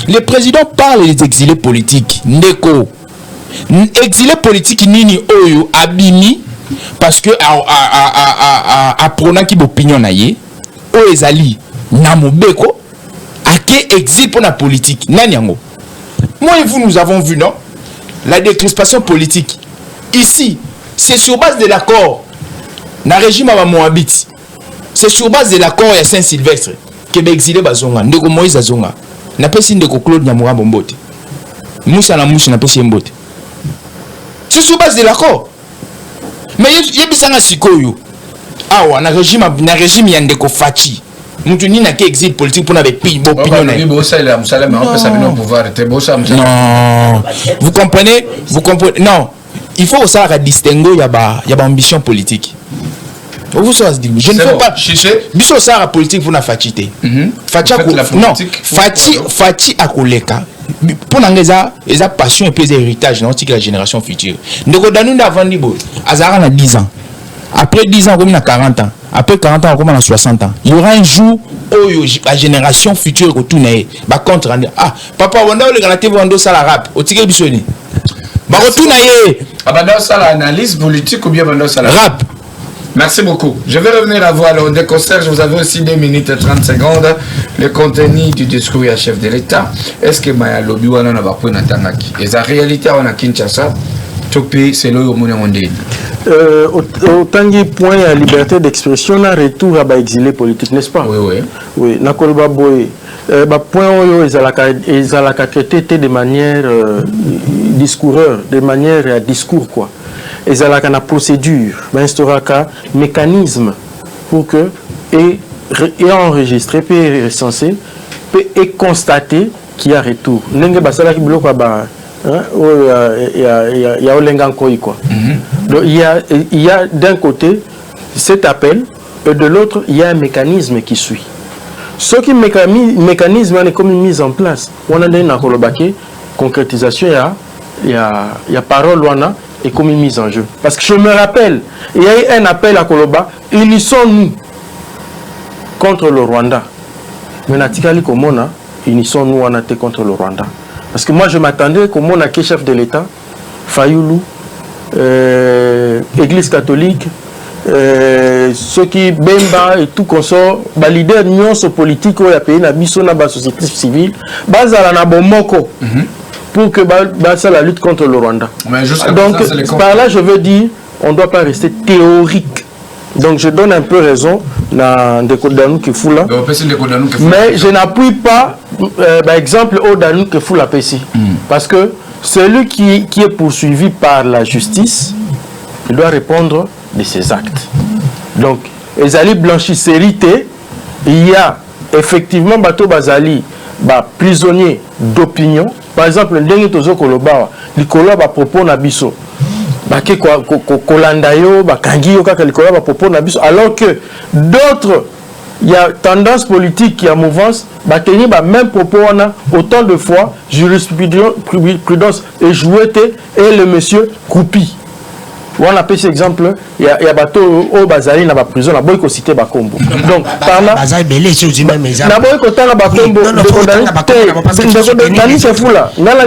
Le président parle des exilés politiques. Ndeko. Exilé politique nini oyo abimi parce que a prenant qui opinion naie o ezali na mobeko ake exil pour la politique nani yango. Moi et vous nous avons vu non la décrispation politique ici c'est sur base de l'accord na régime à Moabit. C'est sur base de l'accord à Saint-Sylvestre que exilé bazonga ndeko Moïse azonga na pesi ndeko Claude Nyamura Bombote Moussa na Moussa na pesi Mbote. C'est sur base de l'accord. Mais il y a besoin de sikoyo. Ah ouais, na régime yandeko Fachi. Mutuni na ke exil politique pour na be pays opinion. Non. Vous comprenez? Non. Il faut aussi distinguer y a ambition politique. Vous savez, je ne fais pas. Biso ça politique pour na Fachi. Fachi non. Fachi a koleka. Pour n'engagez les passion et puis les héritages dans la génération future. Donc dans nous avant niveau, Azara a 10 ans. Après 10 ans, comme à 40 ans. Après 40 ans, comme à 60 ans. Il y aura un jour où la génération future retourne. Bah contre ah papa on a le garantie vendre ça la rap. Au tigre bisoni. Bah retourne. Ah bah dans ça l'analyse politique ou bien dans ça la rap. Merci beaucoup. Je vais revenir à vous. Alors, de concert, vous avez aussi 2 minutes et 30 secondes. Le contenu du discours à chef de l'État. Est-ce que Maya Lobi wana na ba point natangaki? Et la réalité on a Kinshasa. Topi c'est le monde mondial. Autant de point à liberté d'expression, on a retour à exilé politique, n'est-ce pas? Oui, oui. Oui, na koloba boy. Point où ils ont traité de manière discoureur, de manière discours quoi. Et ça la procédure, instaurer un mécanisme pour que et enregistré puis recensé et constater qu'il y a retour. N'engue basala qui bloque ba il y a olenga nkoi quoi. Donc il y a d'un côté cet appel et de l'autre il y a un mécanisme qui suit. Ce qui mécanisme est comme une mise en place. On a une concrétisation il y a parole wana et comme une mise en jeu. Parce que je me rappelle, il y a eu un appel à Koloba, unissons-nous contre le Rwanda. Mais natikali komona, unissons-nous contre le Rwanda. Parce que moi je m'attendais komona qui chef de l'État, Fayoulou, Église catholique, ceux qui Bemba et tout consort, les leaders nyonso politique au pays na biso na ba société civile, bazala na bomoko. Pour que ça la lutte contre le Rwanda. Donc par là je veux dire on ne doit pas rester théorique. Donc je donne un peu raison dans des Kodanou qui fout là. Mais je n'appuie pas par exemple au Danou qui fout la PC. Parce que celui qui est poursuivi par la justice, il doit répondre de ses actes. Donc Ezali blanchisserité, il y a effectivement Bato Bazali prisonnier d'opinion. Par exemple, ndenge tozo koloba likolo ba propos na biso bake kolanda yo bakangi yo kaka likolo ba propos na biso alors que d'autres il y a tendance politique qui a mouvance batenir ba même propos wana autant de fois jurisprudence et joueté et le monsieur Koupi. On appelle cet exemple, il y a bateau au Bazali na ba prison, na boy ko cité ba kombo. Donc par là Bazali belé sur du même exemple. Na boy ko tanga ba kombo, Dani c'est fou là. Ngala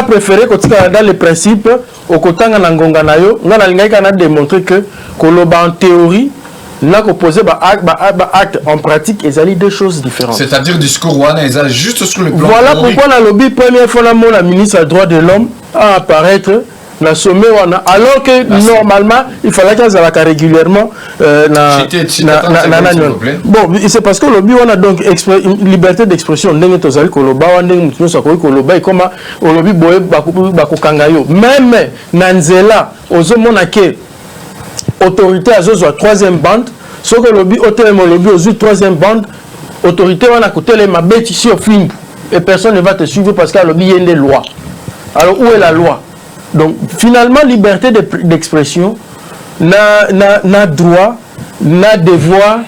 préféré ko tika dans les principes au kotanga na ngonga na yo, ngala lingai kana démontrer que koloba en théorie là qu'on posait acte en pratique ils allaient deux choses différentes. C'est-à-dire discours wana ils allaient juste sur le plan. Voilà pourquoi la lobby première fois la ministre des droits de l'homme a apparaître la sommet wana alors que normalement il fallait qu'elle soit régulièrement bon c'est parce que le lobby on a donc liberté d'expression ndenge tozali koloba wana ndenge mutu so ko koloba et comme au lobby boye bakokanga yo même nanzela ozomona ke autorité azozwa troisième bande ce que le lobby autrement lobby aux troisième bande autorité wana kotele mabeti sur film et personne ne va te suivre parce que le lobby y a des lois. Alors où est la loi? Donc finalement liberté d'expression n'a droit, n'a devoir,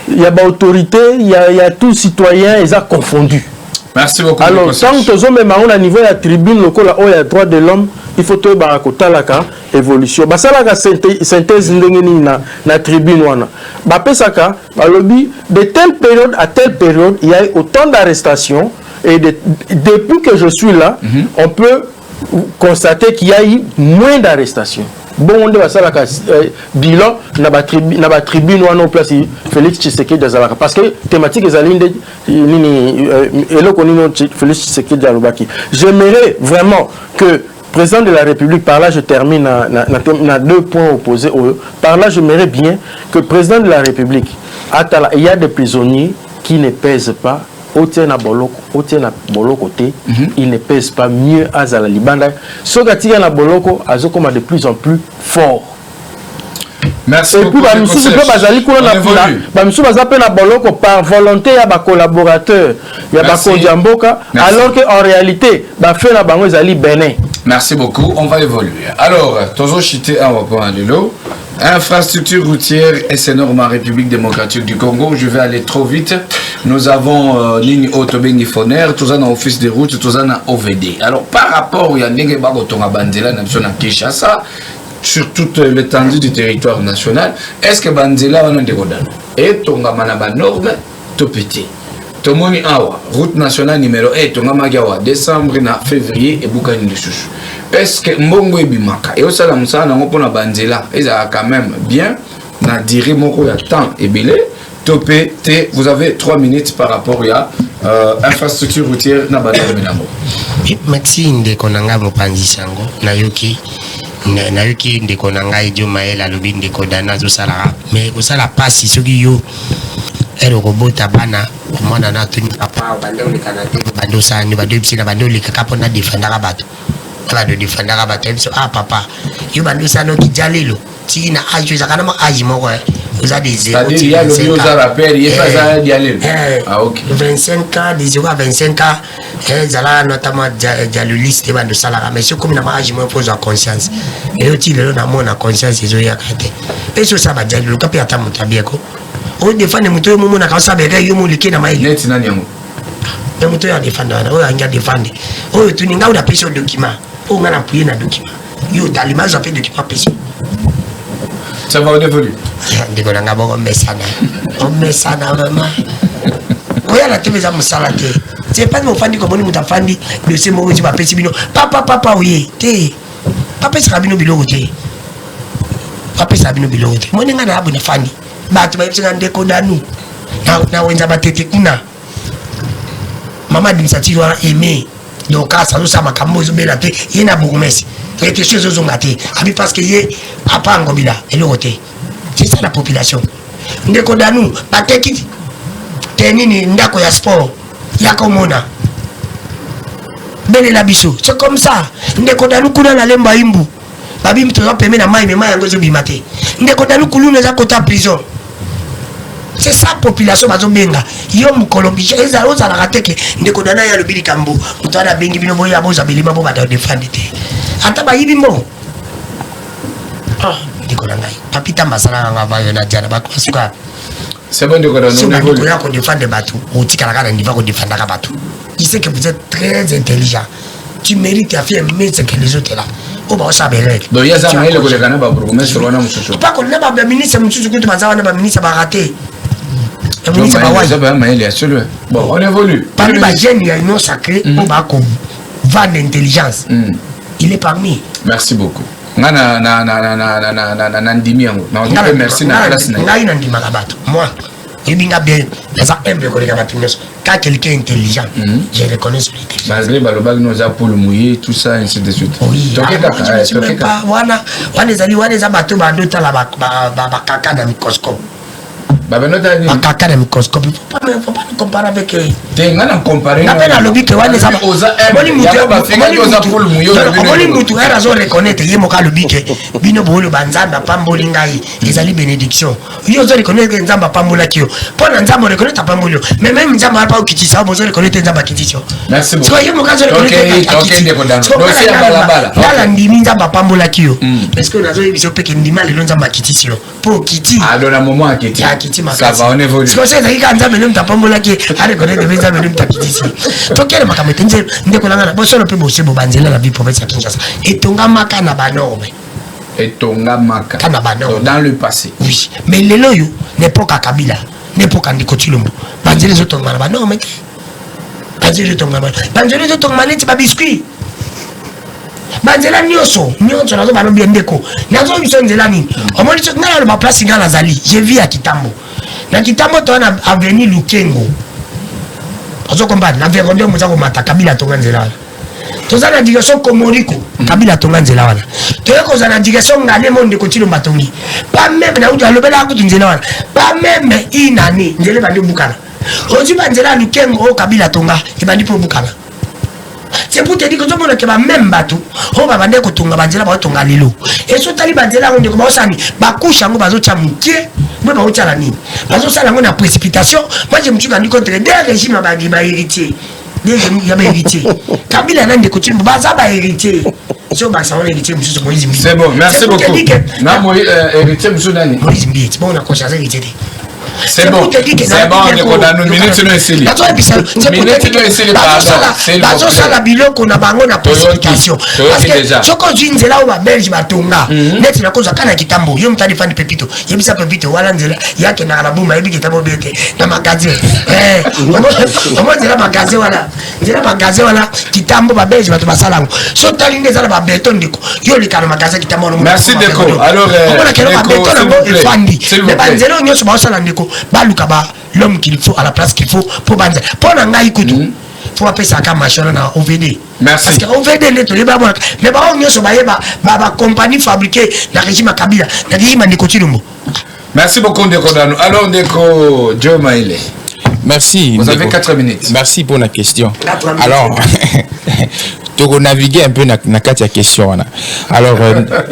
il y a autorité, il y a tout citoyen, ils ont confondu. Merci beaucoup. Alors, tant que tu même à niveau de la tribune, le col à droit de l'homme, il faut que tu aies évolution. Ça la synthèse na tribune wana. Pesaka, de telle période à telle période, il y a autant d'arrestations et depuis que je suis là, on peut constater qu'il y a eu moins d'arrestations. Bon, on va faire bilan na ba tribune wana au place Félix Tshisekedi Azalaka parce que thématique est alinde nini elo konino Félix Tshisekedi Alobaki. J'aimerais vraiment que président de la République, par là je termine na 2 points opposés. Par là j'aimerais bien que président de la République, il y a des prisonniers qui ne pèsent pas, il ne pèse pas mieux à la Libanda. Ce qui est na boloko, azokoma de plus en plus fort. Merci beaucoup. Et puis, par volonté, il y a des collaborateurs, il y a des Kondiamboka, alors qu'en réalité, merci beaucoup, on va évoluer. Alors, Tozo Chité, on va prendre l'élo. Infrastructure routière et c'est normal, République démocratique du Congo. Je vais aller trop vite. Nous avons ligne haute Bengifoner, tout ça dans office des routes, tout ça dans OVD. Alors, par rapport au Yandenge Bagotonga Bandela, Namsona Kinshasa, sur toute l'étendue du territoire national, est-ce que Bandela va nous décoder? Et Tonga Manaba norme, Topete. Tomoni Awa, route nationale numéro 1, Tonga Magawa, décembre na février et Boukani de Chouchou. Est-ce que Mbongo et Bimaka, et au Salamsa, n'a pas Bandela, ils ont quand même bien, n'a diré Moko ya temps et belé, Topete, vous avez 3 minutes par rapport à infrastructure routière na Bandela. Merci Ndekonanga Mopanzisango, Nayoki. Nayoki ndeko nanga idio maela lobi ndeko dana zo sala mais ko sala pasi soki yo ero robota bana mwana na tuni papa bande ole kanate bando sani bando bisi na bando le kakapo na defendaka bato na do defendaka bato so papa yo bando sano ki jalelo ti na ajo zakana ma aji moko vous avez des 0 il y a le bio za rappel il est pas ça jalelo OK 25 ans 18 à 25 ans zala notamment jaluliste bando sala mais so comme na ma aji mo pose conscience et aussi le na mona conscience ezo ya kate et so ça ba jalulu kapi ata mutabieko o defendre muto yo mumu na ka sabeka yo mulike na mai net nani yango e muto ya defendre na o anja defendre o tuninga uda pesa document o ngana puye na document yo talima za pe document pesa ça va évoluer ndiko na ngabo ko mesana vraiment ko ya la tebe za musala te c'est pas mo fandi ko boni mutafandi de se mo ba pesa bino papa oye te papa sa bino biloko te papa sa bino biloko te mo ninga na abuna fandi bato ba yipsinga ndeko danu na wenza batete kuna mama administrative wa aimé donc ça nous ça makambo zo bela te yena bourgmestre traité chez zo ngate abi parce que yé apango bila elokote c'est ça la population ndeko danu bateki tenini ndako ya sport ya komona bele la biso c'est comme ça ndeko danu kuna na lemba imbu babi mto za peme na mai mais mai yango zo bimate ndeko danu kuluna za kota prison. C'est ça population bazo benga yo mkolombicha eza oza la rateke ndeko dana ya lobili kambo mutana bengi bino boya boza belima bo bata defend te ata ba yibi mo ndeko dana papita masala nga ba yo na jana ba kwasuka c'est bon ndeko dana ndeko ya ko defend batu utika la kana ndiva ko defend ka batu il sait que vous êtes très intelligent tu mérites à faire mieux que les autres là. Oh bah ça belé. Donc il y a ça mais le collègue na ba bourgmestre wana mususu. Pas qu'on na ba ministre mususu ko tumaza na ba ministre ba raté. Bon, on évolue. Parmi les jeunes, il y a une sacrée, on va vendre l'intelligence. Il est parmi. Merci beaucoup. Moi, quand quelqu'un est intelligent, je reconnais son tout ça, ainsi de suite. Oui, je ne sais pas. Kaka na microscope, faut pas nous comparer avec eux. T'enga comparer. Na pena lobby que wana za boni mutu era zo reconnaître yemo ka lobby que bino bolo banzamba pamboli ngai ezali bénédiction. Yo zo reconnaître nzamba pambola kio. Pona nzamba reconnaître pambolo. Mais même nzamba pa ukitisa bo zo reconnaître nzamba kitisio. Merci beaucoup. So yemo ka zo reconnaître. OK, ndeko dano. Dossier balabala. Là ndimi nzamba pambola kio. Parce que nazo biso peke ndima le nzamba kitisio. Po kiti. Ah dona moment akiti. Ça va, on évolue. C'est comme ça que quand Nzambe n'aime pas mola qui a reconnaître que Nzambe n'aime pas ici. Donc quel makambo tenze ndeko langa boso no pe bosse bobanzela la vie province ya Kinshasa. Et tonga maka na banorme. Et tonga maka. Kana banorme. Dans le passé. Oui, mais lelo yo n'époque à Kabila, n'époque à Ndeko Tshilombo. Banzela zo tonga na banorme. Banzela zo tonga. Banzela zo tonga neti ba biscuit. Banzela nyonso nazo balobi ndeko. Nazo biso nzela nini? Omoni so ngala ba place ngala zali. J'ai vu à Kitambo. Na Kitambo to na avenue Lukengo. Ozo comprendre na verondeur muzako mata Kabila tonga nzela. Tozana digression Komoriko, Kabila tonga nzela wana. Toyeko zana digression ngale monde ko Tshilombo tongi. Pas même na uta lobela ko nzela wana. Pas même inani nzela bandi bukana. Ozi banzela Lukengo Kabila tonga ibandi po bukana. C'est pour te dire que tout le monde qui va même battu, on va vendre kotonga banzela ba tonga lelo. Et so tali banzela on de ko sami ba kusha ngo bazo chamukie, moi ba otala nini. Bazo sala ngo na précipitation, moi je me suis rendu compte que des régimes ba héritier. Des héritier. Kabila nan de coutume ba za ba héritier. So ba sa on héritier monsieur Moïse Mbi. C'est bon, merci beaucoup. Na moi héritier monsieur Nani. Moïse Mbi, c'est bon on a conscience héritier. C'est bon, c'est bon, on est condamné une minute, c'est essayé. C'est pour essayer bazo sala biloko na bango na précipitation. Parce que soko nzela o ba Belge batonga. Net na koza kana Kitambo, yo mtani fandi Pepito. Yebisa Pepito wala nzela yake na la buma yebi Kitambo bete na magasin. Omo nzela magasin wala. Nzela magasin wala Kitambo ba Belge bato basalango. So tali nzela ba beton ndiko. Yo le kana magasin Kitambo no. Merci Deko. Alors on a kelo ba beton ngo e fandi. Mais ba nzela nyoso ba osala ndiko. Baluka ba l'homme qu'il faut à la place qu'il faut pour banza. Pour ngai kutu. Faut appeler ça comme machin na OVD. Merci. Parce que OVD les to yeba bon. Mais ba on nyoso ba yeba ba compagnie fabriquée na régime Kabila, na régime Ndeko Tshilombo. Merci beaucoup Ndeko Dano. Alors Ndeko Joe Maile. Merci. Vous avez 4 minutes. Merci pour la question. Alors, tu as navigué un peu dans la question. Alors,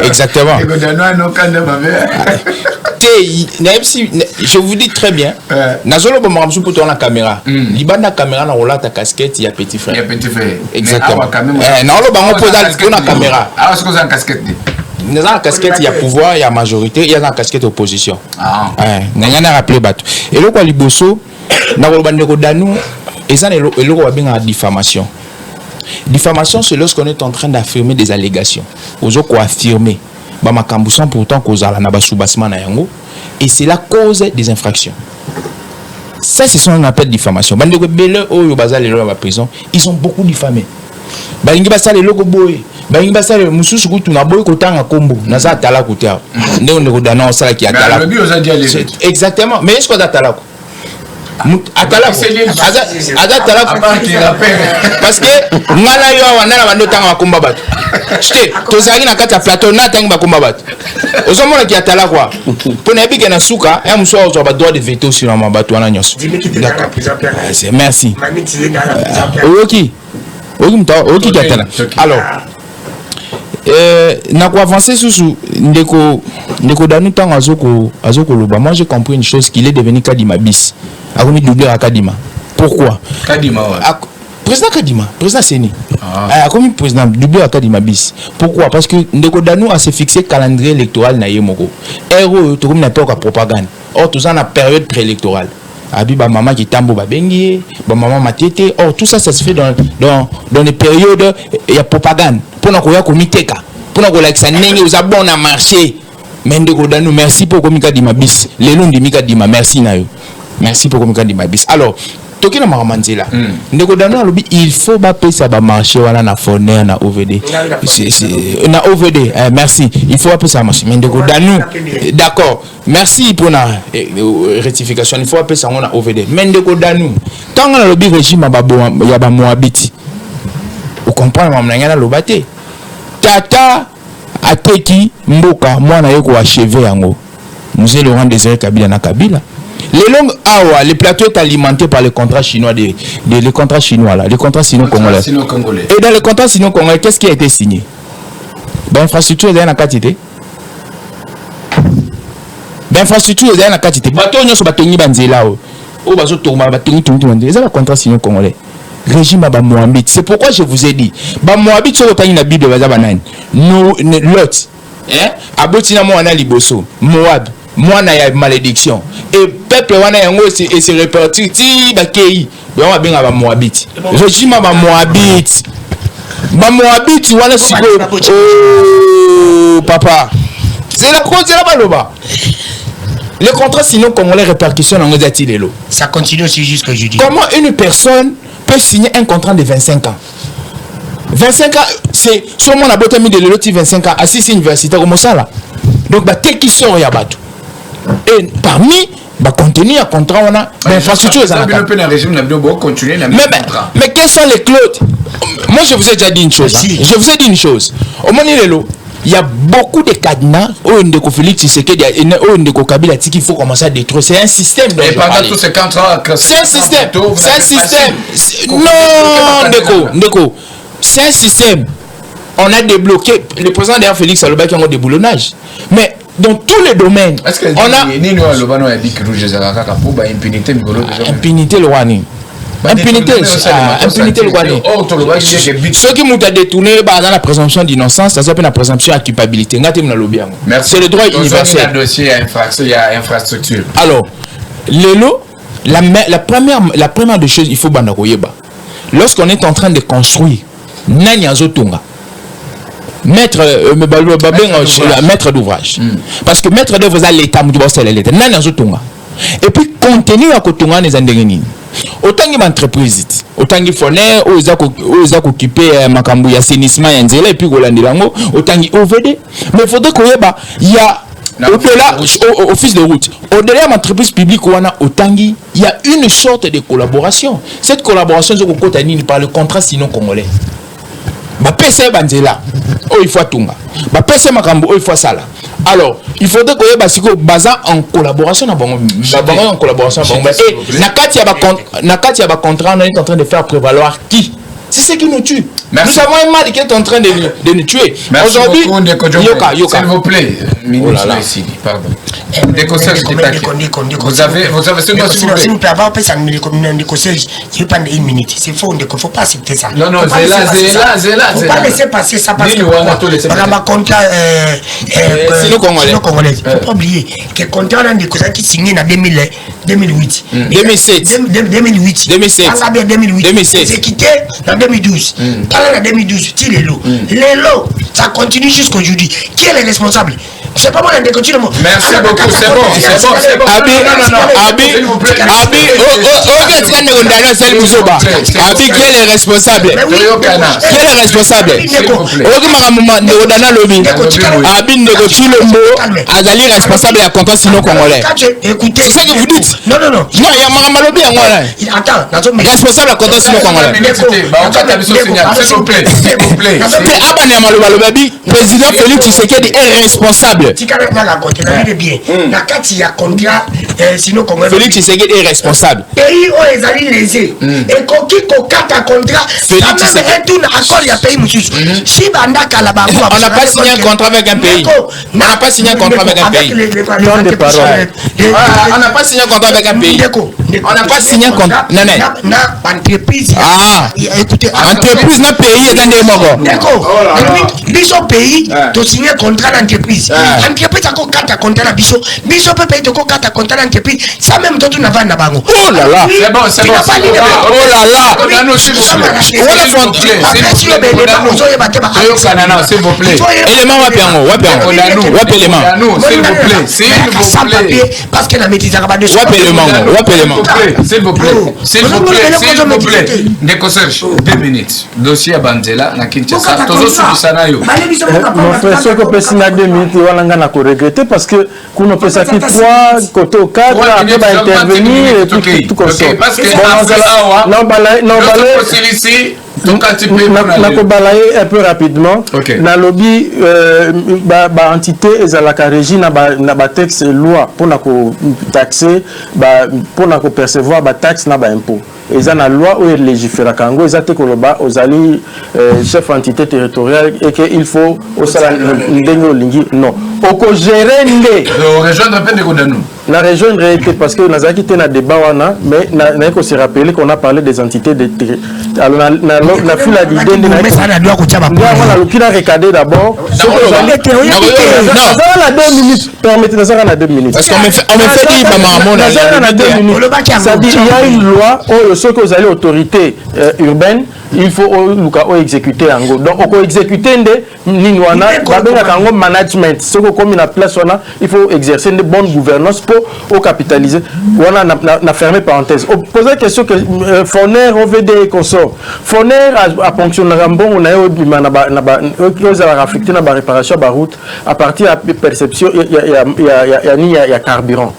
exactement. Je vous dis très bien. Nazolo bomamsu pour ton la caméra. Libana caméra na rola ta casquette, il y a petit frère. Il y a petit frère. Exactement. Nalo bango pose la caméra. Ah, est-ce que vous avez une casquette? Dans la casquette, il y a pouvoir, il y a majorité, il y a la casquette opposition. Ah. N'a rappelé battu. Et le quoi liboso, na rolobandeko danu, et ça le quoi bien diffamation. Diffamation, c'est lorsqu'on est en train d'affirmer des allégations. Aux autres affirmer. Bama kambusan pourtant cause la naba soubasman na yango. Et c'est la cause des infractions. Ça, c'est ce qu'on appelle diffamation. Bandeko bele o yo bazal le la prison, ils ont beaucoup diffamé. Balingi basale loko boye. Balingi basale mususu kutu na boye kotanga kombo. Naza tala kutia. Ndeko ndeko dana osala ki atala. Exactement. Mais est-ce qu'on a tala? Parce que ngala yo wana bando tanga makomba bato. Chite tozali na kata plateau na tanga makomba bato. Ozomona ki atala kwa. Pona bike na suka, ya muso ozo ba droit de veto sur ma bato wana nyonso. Merci. Oki. Oki ki atala. Alors na ko avancer sous ndeko danu tanga azoko loba. Moi j'ai compris une chose, qu'il est devenu Kadima bis. A remis doubler à Kadima. Pourquoi? Kadima, ouais. Président Kadima, président Seni. A remis président doubler à Kadima bis. Pourquoi? Parce que Ndeko Danu a se fixé calendrier électoral na yemoko. Héros, tout comme n'a pas propagande. Or, tout ça en période préélectorale. Abi ba maman qui tambo ba bengi, ba maman matete. Or, tout ça, ça se fait dans les périodes, il y a propagande. Pour nous koya komiteka. Pour nous koya que ça n'est pas bon à marcher. Mais Ndeko Danu, merci pour Komika Dima bis. Les noms de Mika Dima, merci na yo. Merci pour Komika Dima bis. Alors, toki na maramanzela. Ndeko Danu alobi il faut ba pesa ba marché wana na Foner na OVD. Na OVD, merci. Il faut ba pesa marché. Mais Ndeko Danu, d'accord. Merci pour la rectification. Il faut ba pesa na OVD. Mais Ndeko Danu, tant on alobi régime ya ba Moabiti. Vous comprenez mamna lobate. Tata ateki mboka mwana yeko achevé yango. Nous allons Laurent Désiré Kabila na Kabila. Les longues awa, le plateau est alimenté par les contrats chinois les contrats chinois là, les contrats sino-congolais. Et dans les contrats sino-congolais, qu'est-ce qui a été signé? L'infrastructure est dans la quantité. L'infrastructure est dans la quantité. Bateau nyoso batongi banzela o. O bazo toma batongi tongi. C'est le contrat sino-congolais. Régime à Moabit. C'est pourquoi je vous ai dit. Moabit sur le temps la Bible baza banane. No lot. Abotina mo ana liboso. Moab. moi na ya malédiction et peuple wana yango et se répartit ti ba kei ba wa benga ba moabite régime ba moabite wana siko oh papa c'est la cause de la baloba le contrat sinon congolais répercussion en ngozati lelo ça continue aussi jusqu'à jeudi. Comment une personne peut signer un contrat de 25 ans 25 ans c'est sur mon abote mis de l'autre 25 ans assis université comme ça là donc bah tel qui sort ya bato et parmi bah contenir un contrat on a l'infrastructure mais quels sont les clauses? Moi je vous ai déjà dit une chose je vous ai dit une chose au moment où il y a beaucoup de cadenas où Ndeko Félix Tshisekedi où Ndeko Kabila dit qu'il faut commencer à détruire. C'est un système. Et pendant tous ces contrats, c'est un système. C'est un système. Non, Ndeko. C'est un système. On a débloqué. Le président d'ailleurs Félix Aloba qui a un déboulonnage. Mais dans tous les domaines, on a impunité le Wani. Impunité le Guané. Ceux qui m'ont détourné dans la présomption d'innocence, ça s'appelle la présomption à culpabilité. C'est le droit universel. Il y a infrastructure. Alors, la première des choses, il faut bandakoyeba. Lorsqu'on est en train de construire, maître d'ouvrage. Parce que maître d'ouvrage, l'État, et puis contenir à côté des endénénis. Autant qu'il y a entreprise, autant qu'il faut aux occuper makambu ya assainissement et puis autant qu'il OVD. Mais il faudrait qu'il y a au-delà office de route, au-delà de l'entreprise publique, il y a une sorte de collaboration. Cette collaboration est par le contrat sinon congolais. PC Banzela, il faut Tunga. PC Makambo, il faut ça là. Alors, il faudrait que y ait basé en collaboration en collaboration. Et Nakati a contrat, on est en train de faire prévaloir qui? C'est ce qui nous tue. Merci. Nous avons un mal qui est en train de nous tuer. Aujourd'hui, Yoka. S'il vous plaît, ministre ici, pardon. Vous avez ce que s'il vous plaît. Avoir ça je pas une minute. C'est faux, il ne faut pas accepter ça. Non, Zéla. Faut pas laisser passer ça parce que par contrat sinon congolais. Il ne faut pas oublier que le contrat de cause qui signé en 2008. 2007. C'est quitté en 2012. En 2012, l'élo, ça continue jusqu'aujourd'hui. Qui est le responsable? C'est pas moi qui continue. Merci beaucoup, c'est bon. Abi, qui est le responsable? Qui est le responsable? Azali responsable à contrat sinon congolais. C'est ça que vous dites? Non, il y a Maramalobi en moi. Attends, responsable à contrat sinon congolais. S'il vous plaît. Président Félix Tshisekedi est responsable. Félix Tshisekedi est responsable. Pays où les alliés lésés et qui kokata contrat, Félix Tshisekedi on n'a pas signé un contrat avec un pays. On n'a pas signé un contrat avec un pays. On n'a pas signé un contrat avec un pays. On n'a pas signé un contrat. Entreprise. Écoutez, entreprise n'a pays est un des morts. D'accord. Biso pays, tu signes un contrat d'entreprise. Entreprise a un contrat à biso. Biso peut payer de contrat d'entreprise. Ça même toi tu n'as pas nabango. Oh là là. C'est bon. Oh là là. S'il vous plaît. Élément élément. S'il vous plaît. Parce que la maîtrise a pas de S'il vous plaît. Ndeko Serge, 2 minutes. Dossier à Banzela, na Kinshasa. Mon frère, ce que peut signer 2 minutes, on a regretté parce que qu'on peut ça 3 côté au 4, après va intervenir et tout comme ça. Parce que on balayer un peu rapidement. Dans le lobby, entité et la régie na ba texte loi pour taxer, pour percevoir ba taxe na ba impôt. Ils ont la loi où ils légifèrent Kango, ils ont été koloba aux alliés chef entité territoriale et qu'il faut au salaire non oko gérer ndé rejoindre peine de condamner la rejoindre était parce que Nazaki était dans débat wana mais n'a qu'on se rappeler qu'on a parlé des entités de alors na fil à l'idée de mais ça na doit ko tchaba voilà le kina regarder d'abord ce que vous allez ça va 2 minutes permettez ça na 2 minutes parce qu'on me fait dire maman na 2 minutes ça dit il y a une loi où ce que vous allez autorité urbaine il faut exécuter en gros donc on exécuter ndé nini wana babenga kango management ce que comme na place wana il faut exercer une bonne gouvernance pour capitaliser wana na fermé parenthèse poser la question que Foner OVD et consort Foner a fonctionné bon on a eu na affecté na ba réparation ba route à partir de perception il y a carburant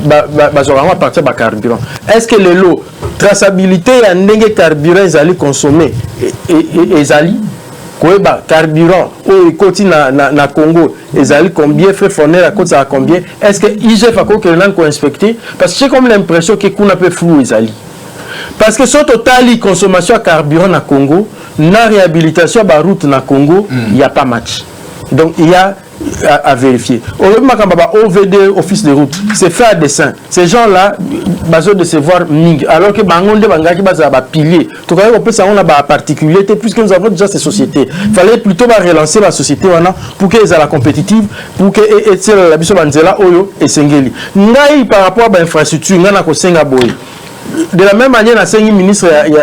à partir de carburant. Est-ce que le lot traçabilité et ndenge carburant ils consommer et carburant ou côté na Congo ils allaient combien fait fournir à côté à combien est-ce que IGF a quoi que l'on inspecté parce que j'ai comme l'impression que qu'on a peu flou ils allaient parce que sur total consommation de carburant na Congo na réhabilitation de route na Congo il y a pas match donc il y a à vérifier. OVD, office de route, c'est fait à dessein. Ces gens-là, besoin de se voir ming. Alors que Bangonde Bangaki va pilier. Tout cas, on peut savoir on a particularité puisque nous avons déjà ces sociétés. Il fallait plutôt relancer la société pour qu'elles aient la compétitive, pour que la biso banzela oyo et sengeli. Ngai par rapport à l'infrastructure, ngana ko senga boy. De la même manière, il y a ministre, il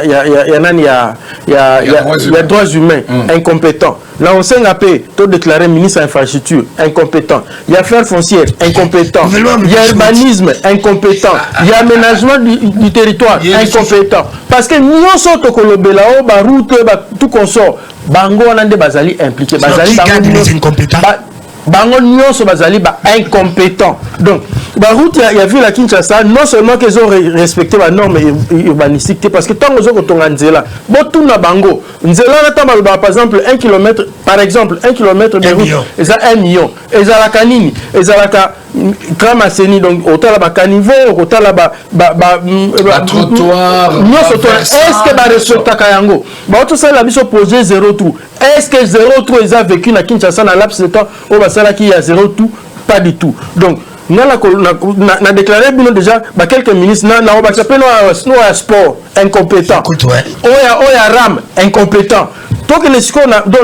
y a droits humains incompétents. Là, on s'est appelé, tout déclaré ministre infrastructure incompétent. Il y a affaires foncières incompétent. Il y a urbanisme incompétent. Il y a aménagement du territoire incompétent. Parce que nous sommes au Kolobelao, route, tout consort. Bango, on a des bazali impliqués. Bazali, incompétent. Bango nyonso bazali ba incompétent. Donc ba route il y a vu la Kinshasa non seulement qu'ils ont respecté la norme urbanistique parce que tant aux autres tonga nzela botu na bango nzela na tamba par exemple 1 km par exemple 1 km de route et ça 1 million et ça la kanini et ça la ka Kramaseni donc autant là ba caniveau autant là ba trottoir nyonso to est-ce que ba respecta kayango ba tout ça la biso poser 0 tout est-ce que 0 tout ils a vécu na Kinshasa na laps de temps au basala qui a 0 tout pas du tout donc na déclaré déjà quelques ministres na sport incompétent oya ram incompétent donc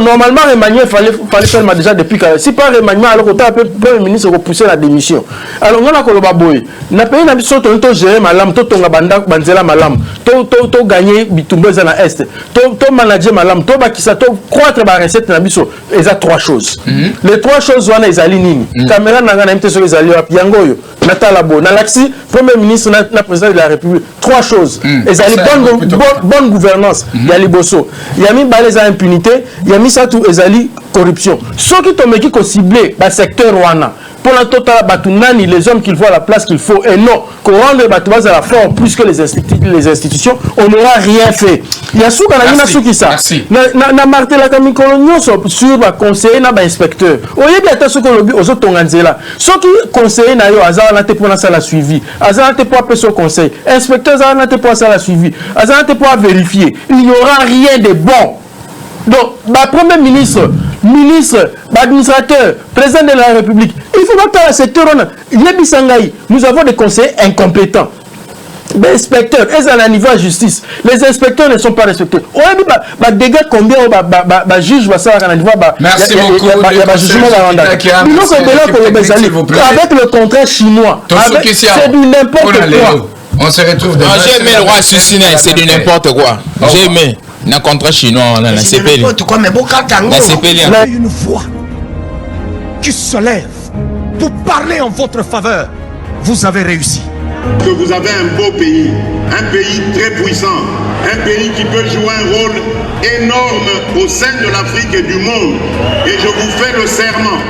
normalement remaniement fallait faire déjà depuis si pas remaniement alors que premier ministre repousser la démission alors on a koloba boy na pays na biso to gérer malam to tonga banzela malam to gagner bitumba na est to manager malam to bakisa to croître ba recette na biso ils a 3 choses les 3 choses wana ezali nini caméra nanga na mteso ezali yangoyo natalabo na laxi premier ministre na président de la république 3 choses ezali bonne gouvernance ya liboso ya mi baleza impunité ya mi ça tout ezali corruption ce qui tomeki ko cibler ba secteur wana pour la totale batunani les hommes qu'il faut à la place qu'il faut et non qu'on rende batubaz à la forme plus que les institutions on n'aura rien fait il y a souka na mina souki ça na martela kamikolo nyonso sur ba conseiller na ba inspecteur oyebi ata souko lobi ozo tonganzela soki conseiller na yo azala na te pour na sala suivi azala te pour appeler son conseil inspecteur azala na te pour sala suivi azala te pour vérifier il n'y aura rien de bon. Donc, premier ministre, administrateur, président de la République, il faut pas le secteur. Nous avons des conseillers incompétents. Les inspecteurs, ils sont à niveau de justice. Les inspecteurs ne sont pas respectés. On a dégâts combien juge va savoir à niveau. Merci beaucoup. Avec le contrat chinois, c'est du n'importe quoi. On se retrouve demain. J'ai aimé le roi Succiné, c'est du n'importe quoi. J'ai aimé. Na contrat chinois, on a la CPL. Une voix qui se lève pour parler en votre faveur. Vous avez réussi. Que vous avez un beau pays, un pays très puissant, un pays qui peut jouer un rôle énorme au sein de l'Afrique et du monde. Et je vous fais le serment